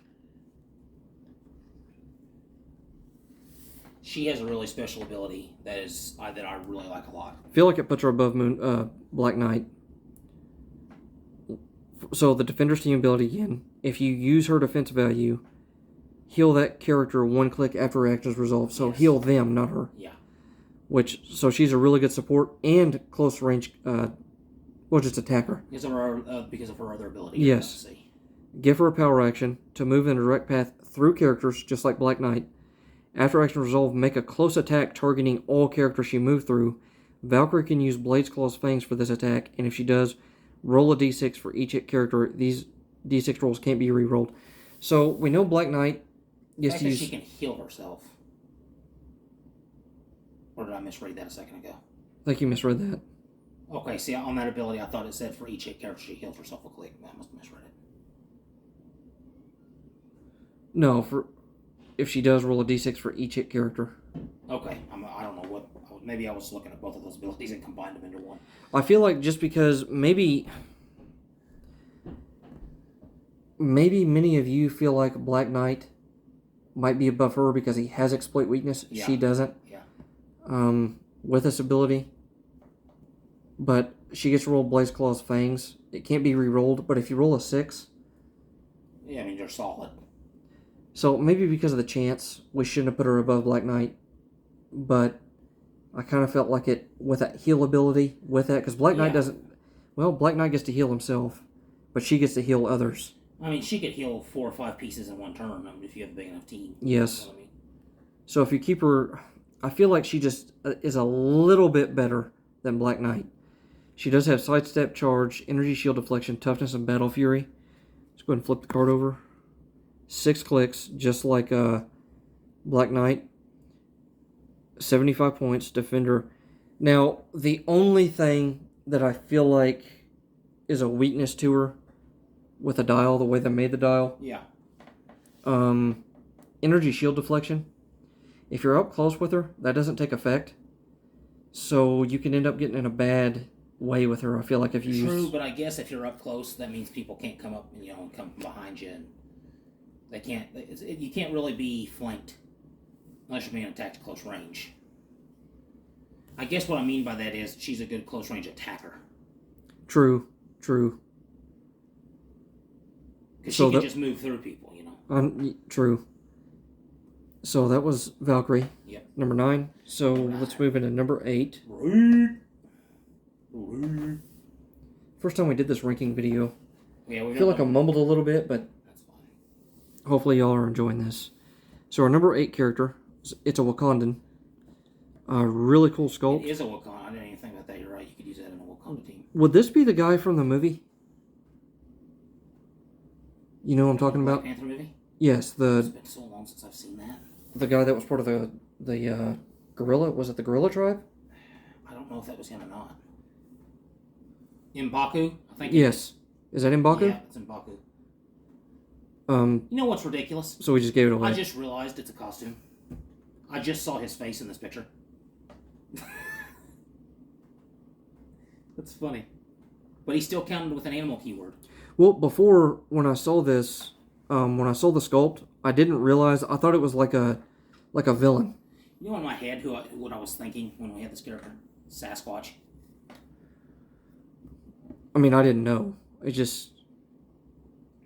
She has a really special ability that I really like a lot. I feel like it puts her above Black Knight. So the Defender's team ability again. If you use her defense value, heal that character 1 click after actions resolved. So heal them, not her. Yeah. So she's a really good support and close range. Just attack her. Because of her other ability. Yes. Give her a power action to move in a direct path through characters, just like Black Knight. After action resolve, make a close attack targeting all characters she moved through. Valkyrie can use Blade's Claw's Fangs for this attack, and if she does, roll a d6 for each hit character. These d6 rolls can't be re-rolled. So we know Black Knight gets to use... she can heal herself. Or did I misread that a second ago? I think you misread that. Okay, see, on that ability, I thought it said for each hit character she heals herself a click. I must have misread it. No, if she does roll a d6 for each hit character. Okay, I don't know what. Maybe I was looking at both of those abilities and combined them into one. I feel like just because maybe many of you feel like Black Knight might be above her because he has exploit weakness. Yeah. She doesn't. Yeah. With this ability. But she gets to roll Blaze Claw's Fangs. It can't be re-rolled, but if you roll a 6... Yeah, I mean, you're solid. So maybe because of the chance, we shouldn't have put her above Black Knight. But I kind of felt like it, with that heal ability, with that, because Black Knight doesn't... Well, Black Knight gets to heal himself, but she gets to heal others. I mean, she could heal 4 or 5 pieces in one turn, if you have a big enough team. Yes. You know what I mean? So if you keep her... I feel like she just is a little bit better than Black Knight. She does have Sidestep, Charge, Energy Shield Deflection, Toughness, and Battle Fury. Let's go ahead and flip the card over. 6 clicks, just like Black Knight. 75 points, Defender. Now, the only thing that I feel like is a weakness to her with the dial, the way they made the dial. Yeah. Energy Shield Deflection. If you're up close with her, that doesn't take effect. So you can end up getting in a bad way with her. I feel like if you True, but I guess if you're up close, that means people can't come up, and come from behind you. And they can't. You can't really be flanked unless you're being attacked at close range. I guess what I mean by that is she's a good close range attacker. True. Because she can just move through people, True. So that was Valkyrie. Yep. Number 9. So let's move into number 8. First time we did this ranking video. Yeah, I feel like I mumbled a little bit, but that's fine. Hopefully y'all are enjoying this. So our number 8 character, it's a Wakandan. Really cool sculpt. It is a Wakanda. I didn't even think about that. You're right. You could use that in a Wakanda team. Would this be the guy from the movie? You know what I'm talking about? Panther movie? Yes, It's been so long since I've seen that. The guy that was part of the gorilla, was it the gorilla tribe? I don't know if that was him or not. M'Baku, I think. Yes. Is that M'Baku? Yeah, it's M'Baku. You know what's ridiculous? So we just gave it away. I just realized it's a costume. I just saw his face in this picture. That's funny. But he still counted with an animal keyword. Well, before, when I saw this, when I saw the sculpt, I didn't realize, I thought it was like a villain. You know in my head what I was thinking when we had this character? Sasquatch. I mean, I didn't know. It just...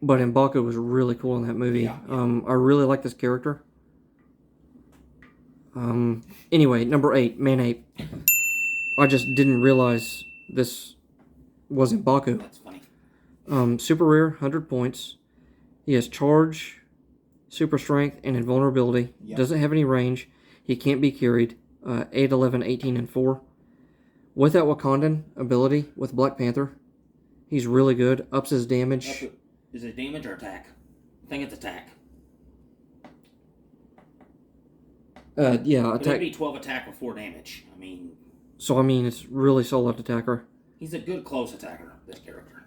But M'Baku was really cool in that movie. Yeah. I really like this character. Anyway, number 8, Man-Ape. I just didn't realize this was M'Baku. That's funny. Super rare, 100 points. He has Charge, Super Strength, and Invulnerability. Yep. Doesn't have any range. He can't be carried. 8, 11, 18, and 4. With that Wakandan ability, with Black Panther, he's really good. Ups his damage. Is it damage or attack? I think it's attack. Yeah, attack. It would be 12 attack with 4 damage. So, it's really solid attacker. He's a good close attacker, this character.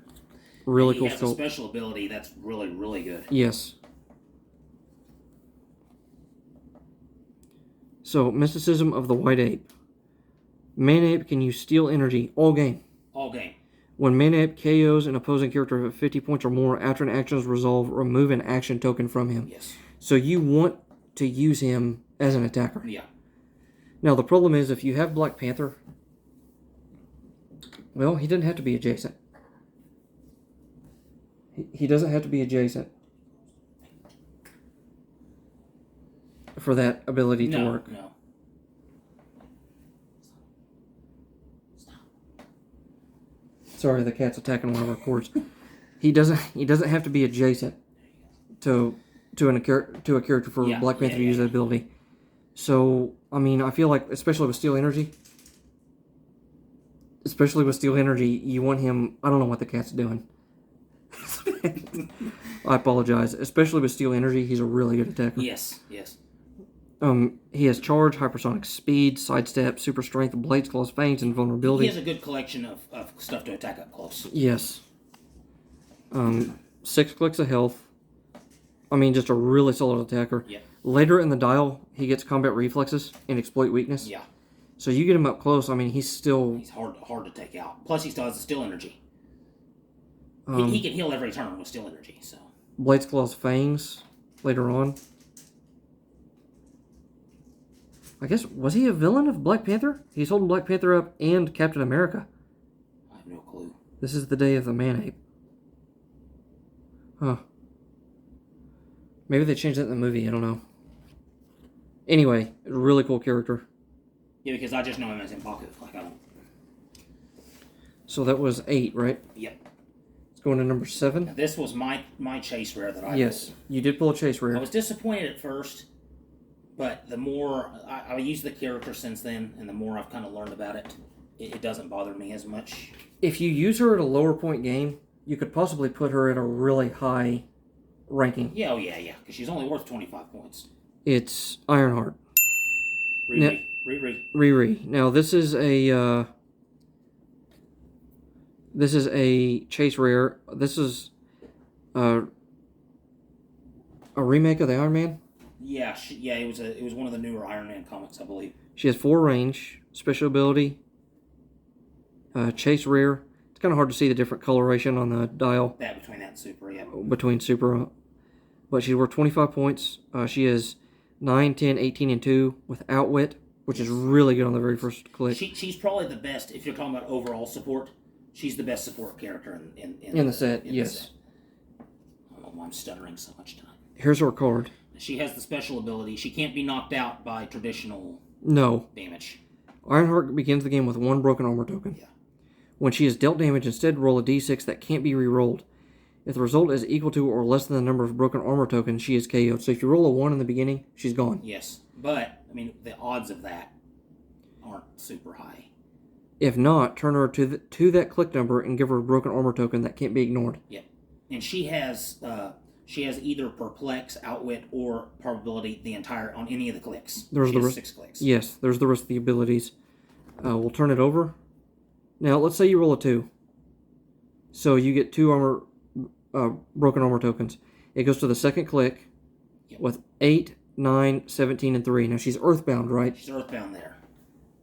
Really cool He has a special ability that's really, really good. Yes. So, Mysticism of the White Ape. Man-Ape can use Steal Energy all game. All game. When Man-Ape KOs an opposing character of 50 points or more, after an action is resolved, remove an action token from him. Yes. So you want to use him as an attacker. Yeah. Now, the problem is, if you have Black Panther, well, he doesn't have to be adjacent. He doesn't have to be adjacent for that ability to work. No. Sorry, the cat's attacking one of our cords. He doesn't have to be adjacent to a character for Black Panther to use that ability. So, I feel like, especially with Steal Energy, you want him... I don't know what the cat's doing. I apologize. Especially with Steal Energy, he's a really good attacker. Yes. He has charge, hypersonic speed, sidestep, super strength, blades, claws, fangs, and vulnerability. He has a good collection of stuff to attack up close. Yes. 6 clicks of health. I mean, just a really solid attacker. Yeah. Later in the dial, he gets combat reflexes and exploit weakness. Yeah. So you get him up close. I mean, he's hard to take out. Plus, he still has the still energy. He can heal every turn with still energy. So blades, claws, fangs. Later on. I guess, was he a villain of Black Panther? He's holding Black Panther up and Captain America. I have no clue. This is the day of the man-ape. Huh. Maybe they changed that in the movie, I don't know. Anyway, really cool character. Yeah, because I just know him as M'Baku. Like, I don't... So that was 8, right? Yep. Let's go into number 7. Now, this was my chase rare that I Yes, pulled. You did pull a chase rare. I was disappointed at first, but the more I used the character since then, and the more I've kind of learned about it, it doesn't bother me as much. If you use her at a lower point game, you could possibly put her at a really high ranking. Yeah, because she's only worth 25 points. It's Ironheart. Riri. Now this is a chase rare. This is a remake of the Iron Man. Yeah, it was one of the newer Iron Man comics, I believe. She has 4 range, special ability, chase rare. It's kind of hard to see the different coloration on the dial. Between that and Super, yeah. Between Super, but she's worth 25 points. She is 9, 10, 18, and 2 with Outwit, which is really good on the very first click. She's probably the best, if you're talking about overall support, she's the best support character in the set, yes. The set. I don't know why I'm stuttering so much time. Here's her card. She has the special ability. She can't be knocked out by traditional damage. Ironheart begins the game with 1 broken armor token. Yeah. When she is dealt damage, instead roll a d6 that can't be re-rolled. If the result is equal to or less than the number of broken armor tokens, she is KO'd. So if you roll a 1 in the beginning, she's gone. Yes, but, I mean, the odds of that aren't super high. If not, turn her to that click number and give her a broken armor token that can't be ignored. Yep. And she has either Perplex, Outwit, or Probability on any of the clicks. There's the 6 clicks. Yes, there's the rest of the abilities. We'll turn it over. Now, let's say you roll a 2. So you get 2 broken armor tokens. It goes to the second click with 8, 9, 17, and 3. Now, she's Earthbound, right? She's Earthbound there.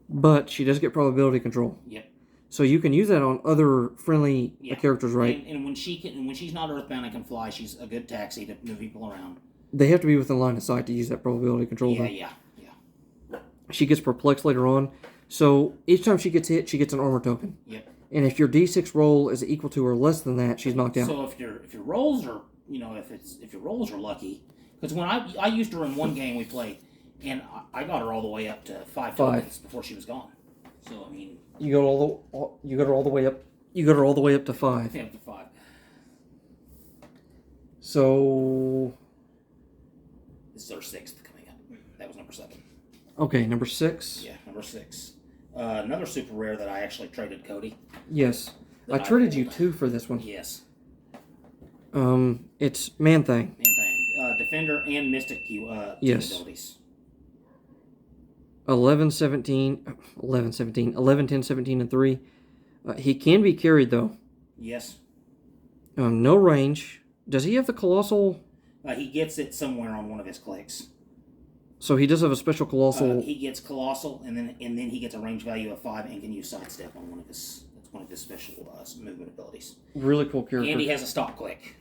But she does get probability control. Yep. So you can use that on other friendly characters, right? And when she's not Earthbound and can fly, she's a good taxi to move people around. They have to be within line of sight to use that probability control. Yeah. She gets perplexed later on. So each time she gets hit, she gets an armor token. Yep. And if your D6 roll is equal to or less than that, she's knocked out. So if your rolls are, if your rolls are lucky, because when I used her in one game we played, and I got her all the way up to 5 tokens before she was gone. So I mean, you got her all the way up. You got her all the way up to 5. Yeah, up to 5. So this is our 6th coming up. That was number 7. Okay, number 6. Yeah, number 6. Another super rare that I actually traded Cody. Yes, I traded you 2 for this one. Yes. It's ManThing. Defender and Mystic abilities. 11, 17, 11, 10, 17, and 3. He can be carried, though. Yes. No range. Does he have the Colossal? He gets it somewhere on one of his clicks. So he does have a special Colossal. He gets Colossal, and then he gets a range value of 5 and can use Sidestep on one of his special movement abilities. Really cool character. And he has a stop click.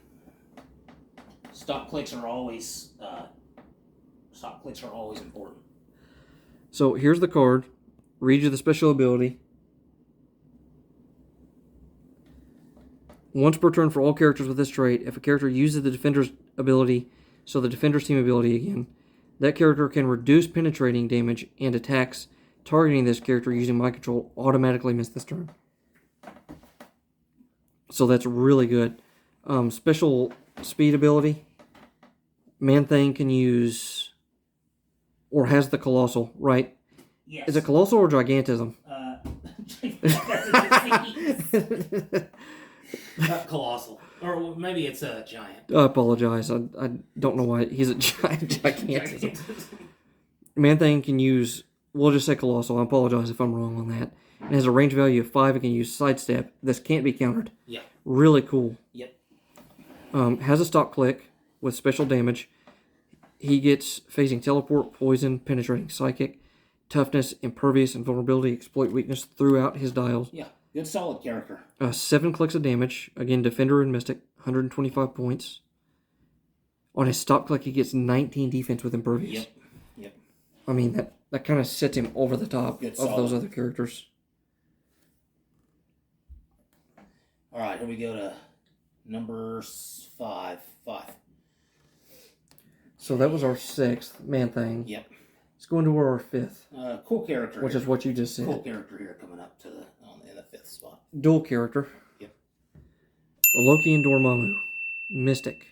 Stop clicks are always important. So here's the card. Read you the special ability. Once per turn for all characters with this trait, if a character uses the Defender's ability, so the Defender's team ability again, that character can reduce penetrating damage, and attacks targeting this character using mind control automatically miss this turn. So that's really good. Special speed ability. ManThing can use, or has the Colossal, right? Yes. Is it Colossal or Gigantism? Colossal. Or maybe it's a giant. I apologize. I don't know why. He's a gigantism. ManThing can use, we'll just say Colossal. I apologize if I'm wrong on that. It has a range value of 5. It can use Sidestep. This can't be countered. Yeah. Really cool. Yep. Has a stop click with special damage. He gets phasing teleport, poison, penetrating psychic, toughness, impervious, and vulnerability, exploit weakness throughout his dials. Yeah. Good solid character. 7 clicks of damage. Again, Defender and Mystic, 125 points. On his stop click, he gets 19 defense with impervious. Yep. I mean, that kind of sets him over the top Good of solid. those other characters. All right, here we go to number 5. So that was our 6th ManThing. Yep. Let's go into our 5th. Cool character. Which is what you just said. Cool character here coming up to in the 5th spot. Dual character. Yep. Loki and Dormammu. Mystic.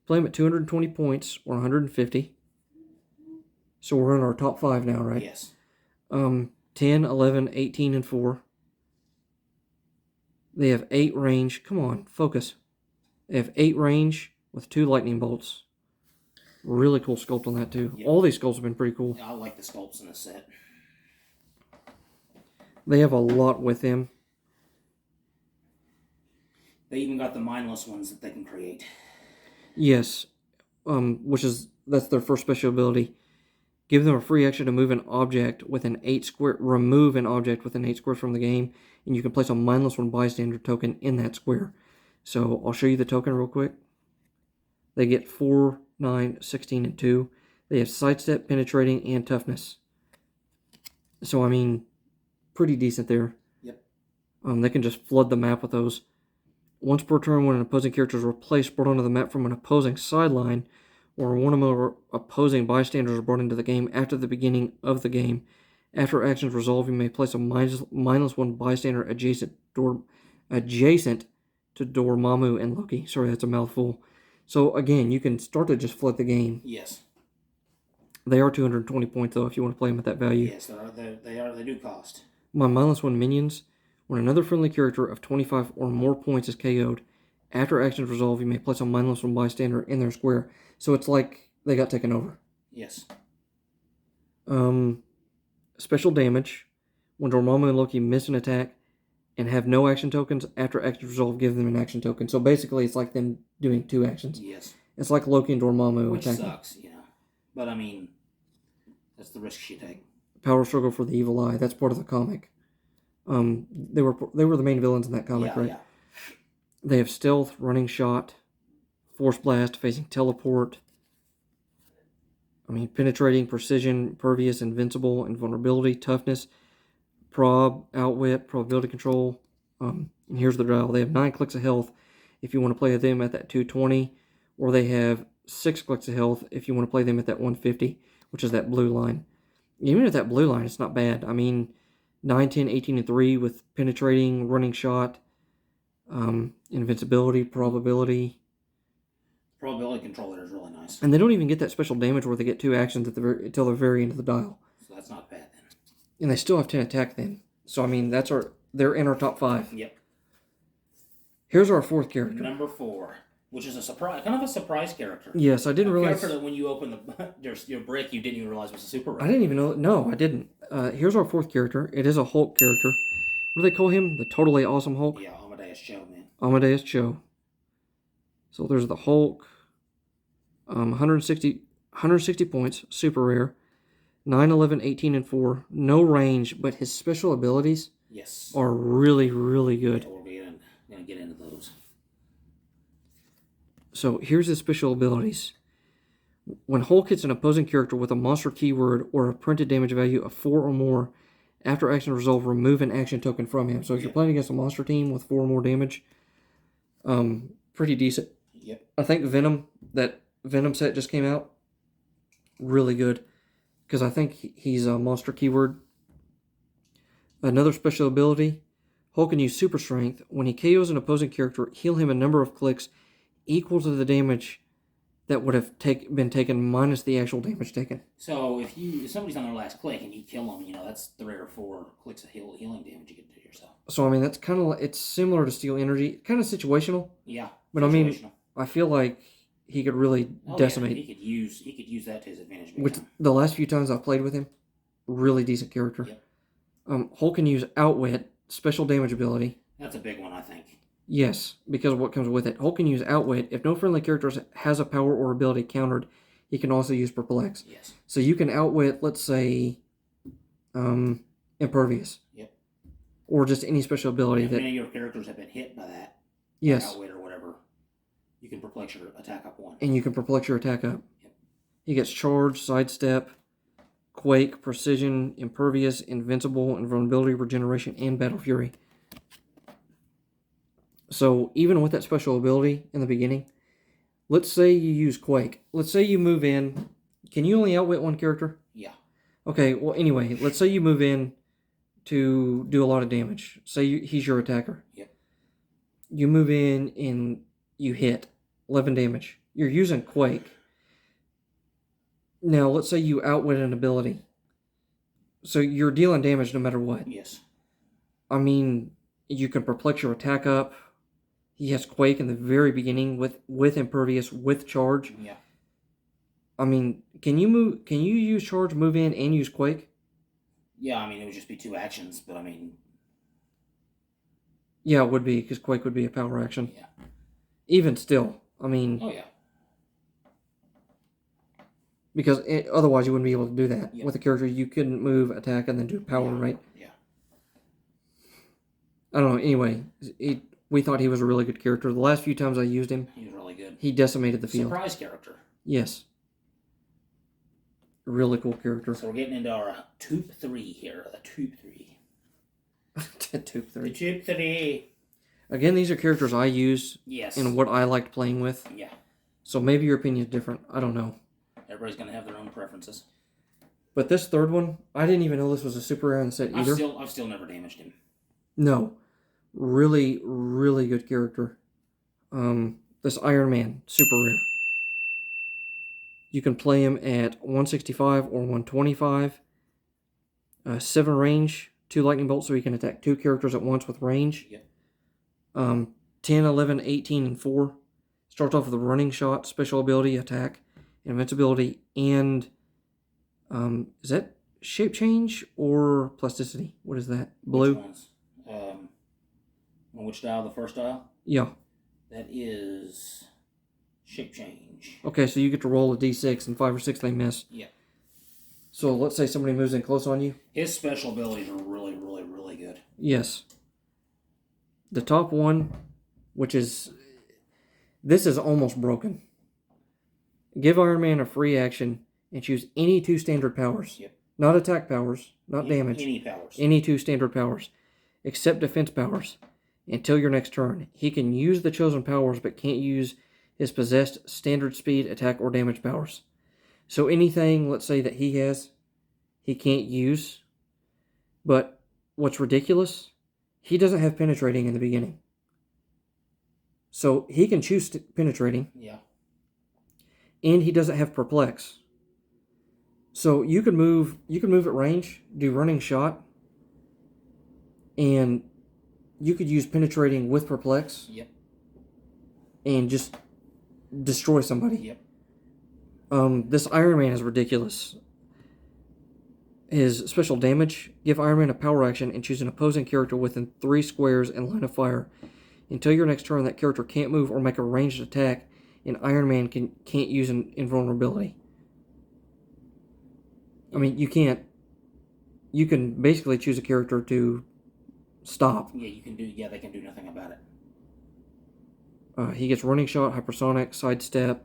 Play him at 220 points or 150. So we're in our top 5 now, right? Yes. 10, 11, 18, and 4. They have 8 range. Come on, focus. They have 8 range with 2 lightning bolts. Really cool sculpt on that, too. Yep. All these sculpts have been pretty cool. Yeah, I like the sculpts in this set. They have a lot with them. They even got the mindless ones that they can create. Yes. That's their first special ability. Give them a free action to move an object within 8 square. Remove an object within 8 squares from the game, and you can place a mindless one bystander token in that square. So I'll show you the token real quick. They get 4, 9, 16, and 2. They have sidestep, penetrating, and toughness. So I mean, pretty decent there. Yep. They can just flood the map with those. Once per turn, when an opposing character is replaced, brought onto the map from an opposing sideline, or one or more opposing bystanders are brought into the game after the beginning of the game. After actions resolve, you may place a mindless one bystander adjacent to Dormammu and Loki. Sorry, that's a mouthful. So again, you can start to just flood the game. Yes. They are 220 points though if you want to play them at that value. Yes, they do cost. My mindless one minions. When another friendly character of 25 or more points is KO'd, after actions resolve, you may place a mindless one bystander in their square. So it's like they got taken over. Yes. Special damage. When Dormammu and Loki miss an attack and have no action tokens, after actions resolve, give them an action token. So basically, it's like them doing 2 actions. Yes. It's like Loki and Dormammu Which attacking. sucks, But I mean, that's the risk you take. Power struggle for the evil eye. That's part of the comic. They were the main villains in that comic, right? Yeah. They have stealth, running shot, force blast, phasing teleport. Penetrating, precision, pervious, invincible, invulnerability, toughness, prob, outwit, probability control. And here's the dial. They have 9 clicks of health if you want to play them at that 220, or they have 6 clicks of health if you want to play them at that 150, which is that blue line. Even at that blue line, it's not bad. 9, 10, 18, and 3 with penetrating, running shot, invincibility, probability. Probability control there is really nice. And they don't even get that special damage where they get 2 actions until the very end of the dial. So that's not bad then. And they still have 10 attack then. So they're in our top 5. Yep. Here's our 4th character. Number 4, which is kind of a surprise character. Yes, I didn't realize. Character that when you open your brick, you didn't even realize was a super rare. I didn't even know. No, I didn't. Here's our 4th character. It is a Hulk character. What do they call him? The totally awesome Hulk? Yeah, Amadeus Cho, man. Amadeus Cho. So there's the Hulk. 160 points, super rare. 9, 11, 18, and 4. No range, but his special abilities are really, really good. Yeah, we're going to get into those. So here's his special abilities. When Hulk hits an opposing character with a monster keyword or a printed damage value of 4 or more, after action resolve, remove an action token from him. So if you're playing against a monster team with 4 or more damage, pretty decent. Yep. I think that Venom set just came out. Really good. Because I think he's a monster keyword. Another special ability. Hulk can use super strength. When he KOs an opposing character, heal him a number of clicks equal to the damage that would have been taken minus the actual damage taken. So if somebody's on their last click and you kill them, that's 3 or 4 clicks of healing damage you get to yourself. So that's kind of it's similar to Steel Energy, kind of situational. Yeah. But I feel like he could really decimate. Yeah. He could use that to his advantage. Which the last few times I've played with him, really decent character. Yep. Hulk can use Outwit, special damage ability. That's a big one, I think. Yes, because of what comes with it. Hulk can use Outwit. If no friendly character has a power or ability countered, he can also use Perplex. Yes. So you can Outwit, let's say, Impervious. Yep. Or just any special ability if any of your characters have been hit by that, yes, Outwit or whatever, you can Perplex your attack up 1. And you can Perplex your attack up. Yep. He gets Charge, Sidestep, Quake, Precision, Impervious, Invincible, Invulnerability, Regeneration, and Battle Fury. So even with that special ability in the beginning, let's say you use Quake. Let's say you move in. Can you only Outwit one character? Yeah. Okay, well, anyway, let's say you move in to do a lot of damage. Say he's your attacker. Yep. You move in and you hit 11 damage. You're using Quake. Now, let's say you Outwit an ability. So you're dealing damage no matter what. Yes. I mean, you can Perplex your attack up. He has Quake in the very beginning with Impervious, with Charge. Yeah. I mean, can you use Charge, move in, and use Quake? Yeah, I mean, it would just be 2 actions, but I mean... Yeah, it would be, because Quake would be a power action. Yeah. Even still, I mean... Oh, yeah. Because otherwise you wouldn't be able to do that. Yeah. With a character, you couldn't move, attack, and then do power, right? Yeah. I don't know, anyway, we thought he was a really good character. The last few times I used him... He was really good. He decimated the field. Surprise character. Yes. Really cool character. So we're getting into our Toop 3 here. The Toop 3. Toop 3. The Toop 3. Again, these are characters I use. Yes. And what I liked playing with. Yeah. So maybe your opinion is different. I don't know. Everybody's going to have their own preferences. But this third one, I didn't even know this was a super rare in the set either. I've still never damaged him. No. Really, really good character. This Iron Man, super rare. You can play him at 165 or 125. 7 range, 2 lightning bolts, so he can attack 2 characters at once with range. Yep. 10, 11, 18, and 4. Starts off with a running shot, special ability, attack, invincibility, and is that shape change or plasticity? What is that? Blue? Which ones? On which dial? The first dial? Yeah. That is shape change. Okay, so you get to roll a d6, and 5 or 6 they miss. Yeah. So let's say somebody moves in close on you. His special abilities are really, really, really good. Yes. The top one, which is... This is almost broken. Give Iron Man a free action and choose any 2 standard powers. Yep. Not attack powers, not damage. Any powers. Any 2 standard powers. Except defense powers. Until your next turn. He can use the chosen powers, but can't use his possessed standard speed, attack, or damage powers. So anything, let's say, that he has, he can't use. But what's ridiculous, he doesn't have penetrating in the beginning. So he can choose penetrating. Yeah. And he doesn't have perplex. So you can move at range, do running shot, and you could use penetrating with perplex. Yep. And just destroy somebody. Yep. This Iron Man is ridiculous. His special damage, give Iron Man a power action and choose an opposing character within 3 squares in line of fire. Until your next turn, that character can't move or make a ranged attack, and Iron Man can't use an invulnerability. I mean, you can't. You can basically choose a character to stop. Yeah, you can do. Yeah, they can do nothing about it. He gets running shot, hypersonic, sidestep,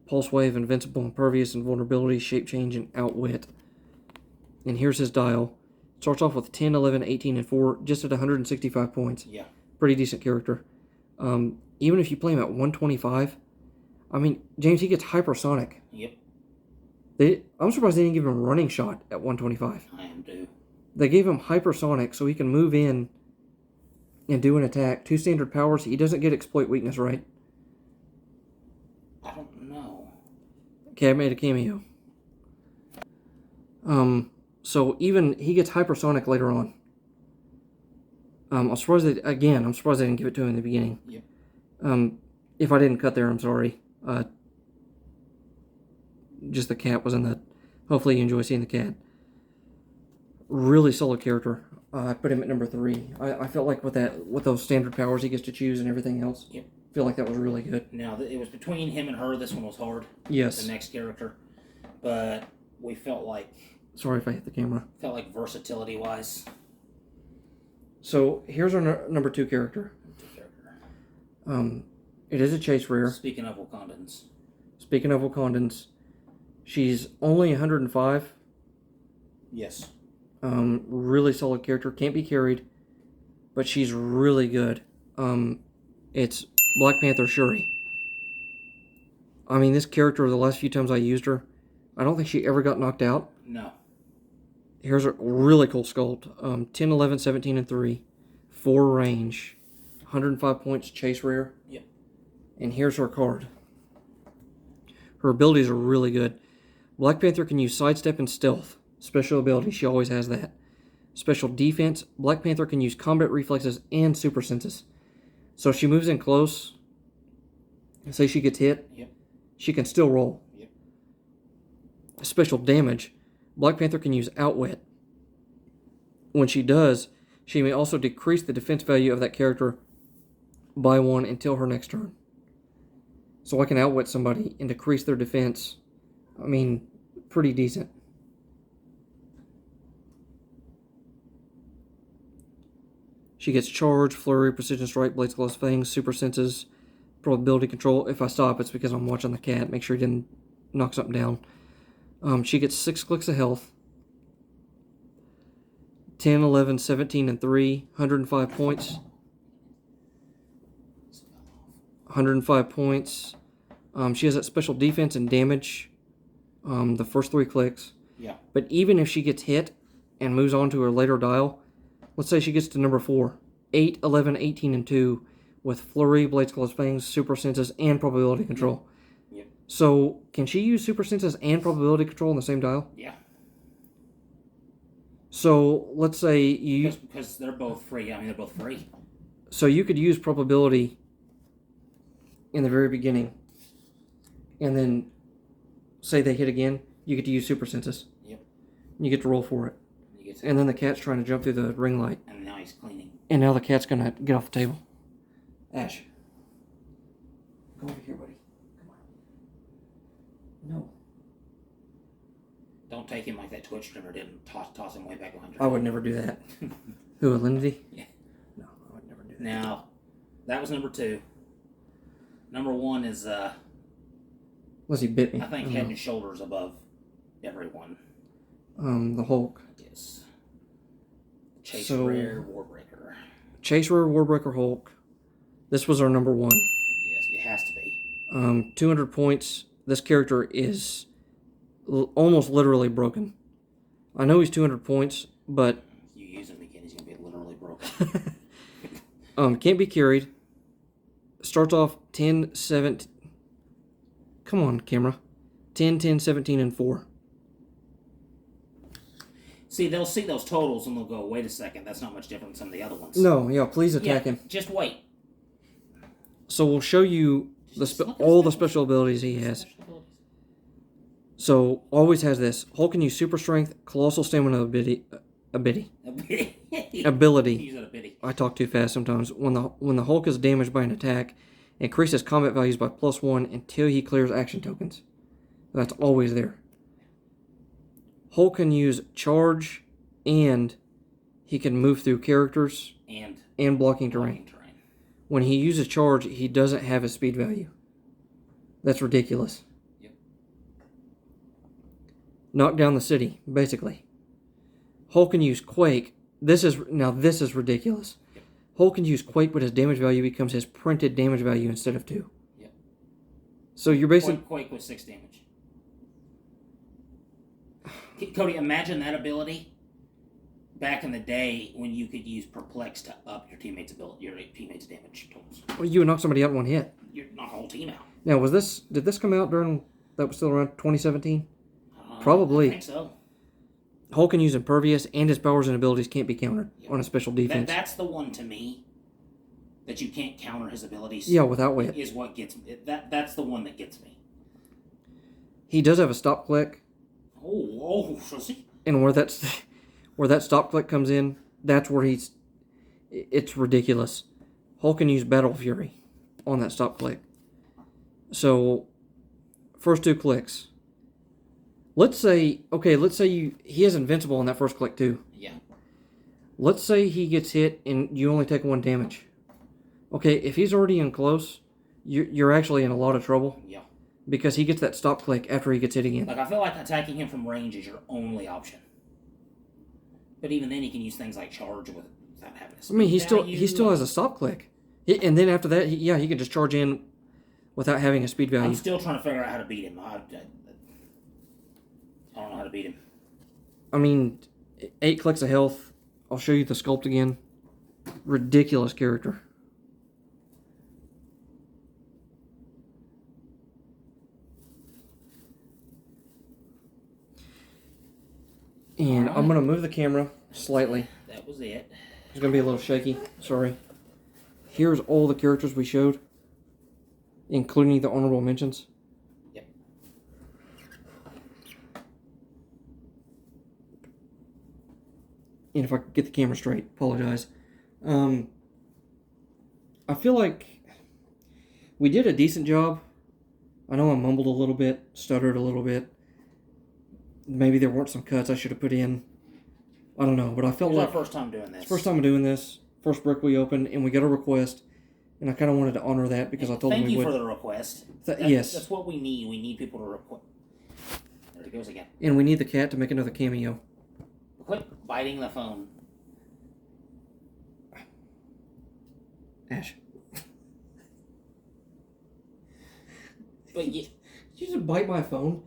pulse wave, invincible, impervious, invulnerability, shape change, and outwit. And here's his dial. Starts off with 10, 11, 18, and 4, just at 165 points. Yeah. Pretty decent character. Even if you play him at 125, I mean, James, he gets hypersonic. Yep. I'm surprised they didn't give him running shot at 125. I am too. They gave him hypersonic so he can move in and do an attack. 2 standard powers. He doesn't get exploit weakness, right? I don't know. Okay, I made a cameo. So even he gets hypersonic later on. I'm surprised they didn't give it to him in the beginning. Yep. If I didn't cut there, I'm sorry. just the cat was in the... Hopefully you enjoy seeing the cat. Really solid character. I put him at number 3. I felt like with those standard powers he gets to choose and everything else. Yep. I feel like that was really good. Now, it was between him and her. This one was hard. Yes. The next character. But we felt like... Sorry if I hit the camera. Felt like versatility-wise. So, here's our number 2 character. It is a chase rare. Speaking of Wakandans, she's only 105. Yes. Really solid character. Can't be carried, but she's really good. It's Black Panther Shuri. I mean, this character, the last few times I used her, I don't think she ever got knocked out. No. Here's a really cool sculpt. 10, 11, 17, and 3. 4 range. 105 points, chase rare. Yep. And here's her card. Her abilities are really good. Black Panther can use sidestep and stealth. Special ability, she always has that. Special defense, Black Panther can use combat reflexes and super senses. So if she moves in close, say she gets hit, yep, she can still roll. Yep. Special damage, Black Panther can use outwit. When she does, she may also decrease the defense value of that character by 1 until her next turn. So I can outwit somebody and decrease their defense. I mean, pretty decent. She gets charge, flurry, precision strike, blades, claws, fangs, super senses, probability control. If I stop, it's because I'm watching the cat. Make sure he didn't knock something down. She gets 6 clicks of health. 10, 11, 17, and 3. 105 points. 105 points. She has that special defense and damage. The first 3 clicks. Yeah. But even if she gets hit and moves on to her later dial, let's say she gets to number 4. 8, 11, 18, and 2 with flurry, blades, claws, fangs, super senses, and probability control. Yep. So, can she use super senses and probability control in the same dial? Yeah. So, let's say you... Because they're both free. I mean, they're both free. So, you could use probability in the very beginning. And then, say they hit again, you get to use super senses. Yep. You get to roll for it. And then the cat's trying to jump through the ring light. And now he's cleaning. And now the cat's going to get off the table. Ash. Come over here, buddy. Come on. No. Don't take him like that Twitch streamer did and toss him way back behind you. I would never do that. Who, Lindsay? Yeah. No, I would never do that. Now, that was number 2. Number 1 is, Unless he bit me. I think head and shoulders above everyone. The Hulk. Yes. Chase Rare Warbreaker. Chase Rare Warbreaker Hulk. This was our number 1. Yes, it has to be. 200 points. This character is almost literally broken. I know he's 200 points, but... You use him again, he's going to be literally broken. Can't be carried. Starts off 10, 17... Come on, camera. 10, 10, 17, and 4. See, they'll see those totals and they'll go, wait a second, that's not much different than some of the other ones. No, yeah, please attack him. Just wait. So we'll show you all the special abilities he has. So, always has this. Hulk can use super strength, colossal stamina ability. I talk too fast sometimes. When the Hulk is damaged by an attack, increases combat values by +1 until he clears action tokens. That's always there. Hulk can use charge, and he can move through characters and blocking terrain. When he uses charge, he doesn't have a speed value. That's ridiculous. Yep. Knock down the city, basically. Hulk can use Quake. This is ridiculous. Yep. Hulk can use Quake, but his damage value becomes his printed damage value instead of 2. Yep. So you're basically... Quake with 6 damage. Cody, imagine that ability back in the day when you could use Perplex to up your teammates' damage totals. Well, you would knock somebody out in one hit. You'd knock a whole team out. Now, did this come out during, that was still around 2017? Probably. I think so. Hulk can use Impervious, and his powers and abilities can't be countered on a special defense. That's the one to me that you can't counter his abilities. Yeah, without wit. Is what gets me. That's the one that gets me. He does have a stop click. Oh, so see? And where that stop click comes in, that's where it's ridiculous. Hulk can use Battle Fury on that stop click. So, first 2 clicks. Let's say he is invincible on that first click too. Yeah. Let's say he gets hit and you only take 1 damage. Okay, if he's already in close, you're actually in a lot of trouble. Yeah. Because he gets that stop click after he gets hit again. Like, I feel like attacking him from range is your only option. But even then, he can use things like charge without having to. I mean, he still has a stop click, and then after that, he can just charge in without having a speed value. I'm still trying to figure out how to beat him. I don't know how to beat him. I mean, 8 clicks of health. I'll show you the sculpt again. Ridiculous character. And I'm going to move the camera slightly. That was it. It's going to be a little shaky. Sorry. Here's all the characters we showed, including the honorable mentions. Yep. And if I could get the camera straight, apologize. I feel like we did a decent job. I know I mumbled a little bit, stuttered a little bit. Maybe there weren't some cuts I should have put in. I don't know, but I felt like... It's our first time doing this. It's first time doing this. First brick we opened, and we got a request. And I kind of wanted to honor that because I told them we would. Thank you for the request. Yes. That's what we need. We need people to request. There it goes again. And we need the cat to make another cameo. Quit biting the phone. Ash. But yeah, did you just bite my phone?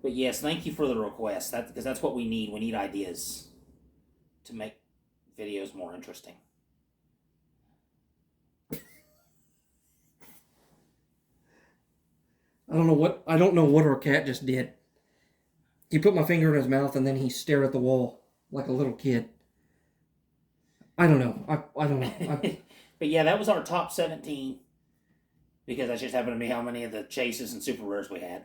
But yes, thank you for the request. Because that's what we need. We need ideas to make videos more interesting. I don't know what our cat just did. He put my finger in his mouth and then he stared at the wall like a little kid. I don't know. I don't know. But yeah, that was our top 17. Because that just happened to be how many of the chases and super rares we had.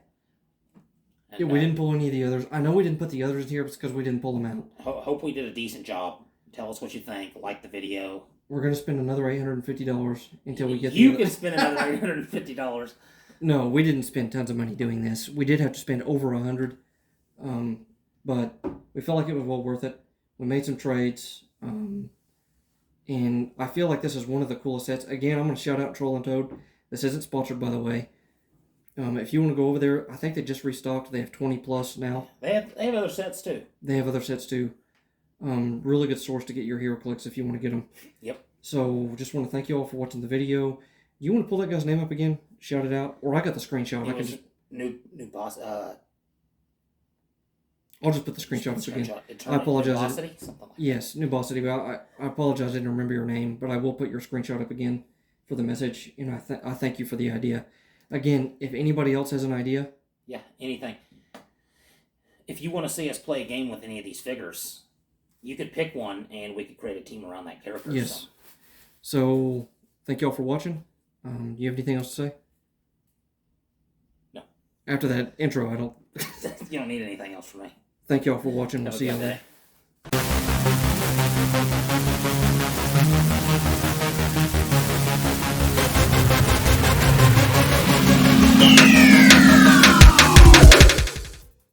And, yeah, we didn't pull any of the others. I know we didn't put the others here because we didn't pull them out. Hope we did a decent job. Tell us what you think. Like the video. We're going to spend another $850 until we get You can spend another $850. No, we didn't spend tons of money doing this. We did have to spend over $100. But we felt like it was well worth it. We made some trades. And I feel like this is one of the coolest sets. Again, I'm going to shout out Troll and Toad. This isn't sponsored, by the way. If you want to go over there, I think they just restocked. They have 20 plus now. They have other sets too. They have other sets too. Really good source to get your hero clicks if you want to get them. Yep. So just want to thank you all for watching the video. You want to pull that guy's name up again? Shout it out. Or I got the screenshot. I can just new boss. I'll just put the screenshot up again. I apologize. Velocity? Something like that. Yes, New Boss City. But I apologize. I didn't remember your name, but I will put your screenshot up again for the message. And I thank you for the idea. Again, if anybody else has an idea. Yeah, anything. If you want to see us play a game with any of these figures, you could pick one and we could create a team around that character. Yes. So thank you all for watching. Do you have anything else to say? No. After that intro, I don't. You don't need anything else from me. Thank you all for watching. We'll see you later.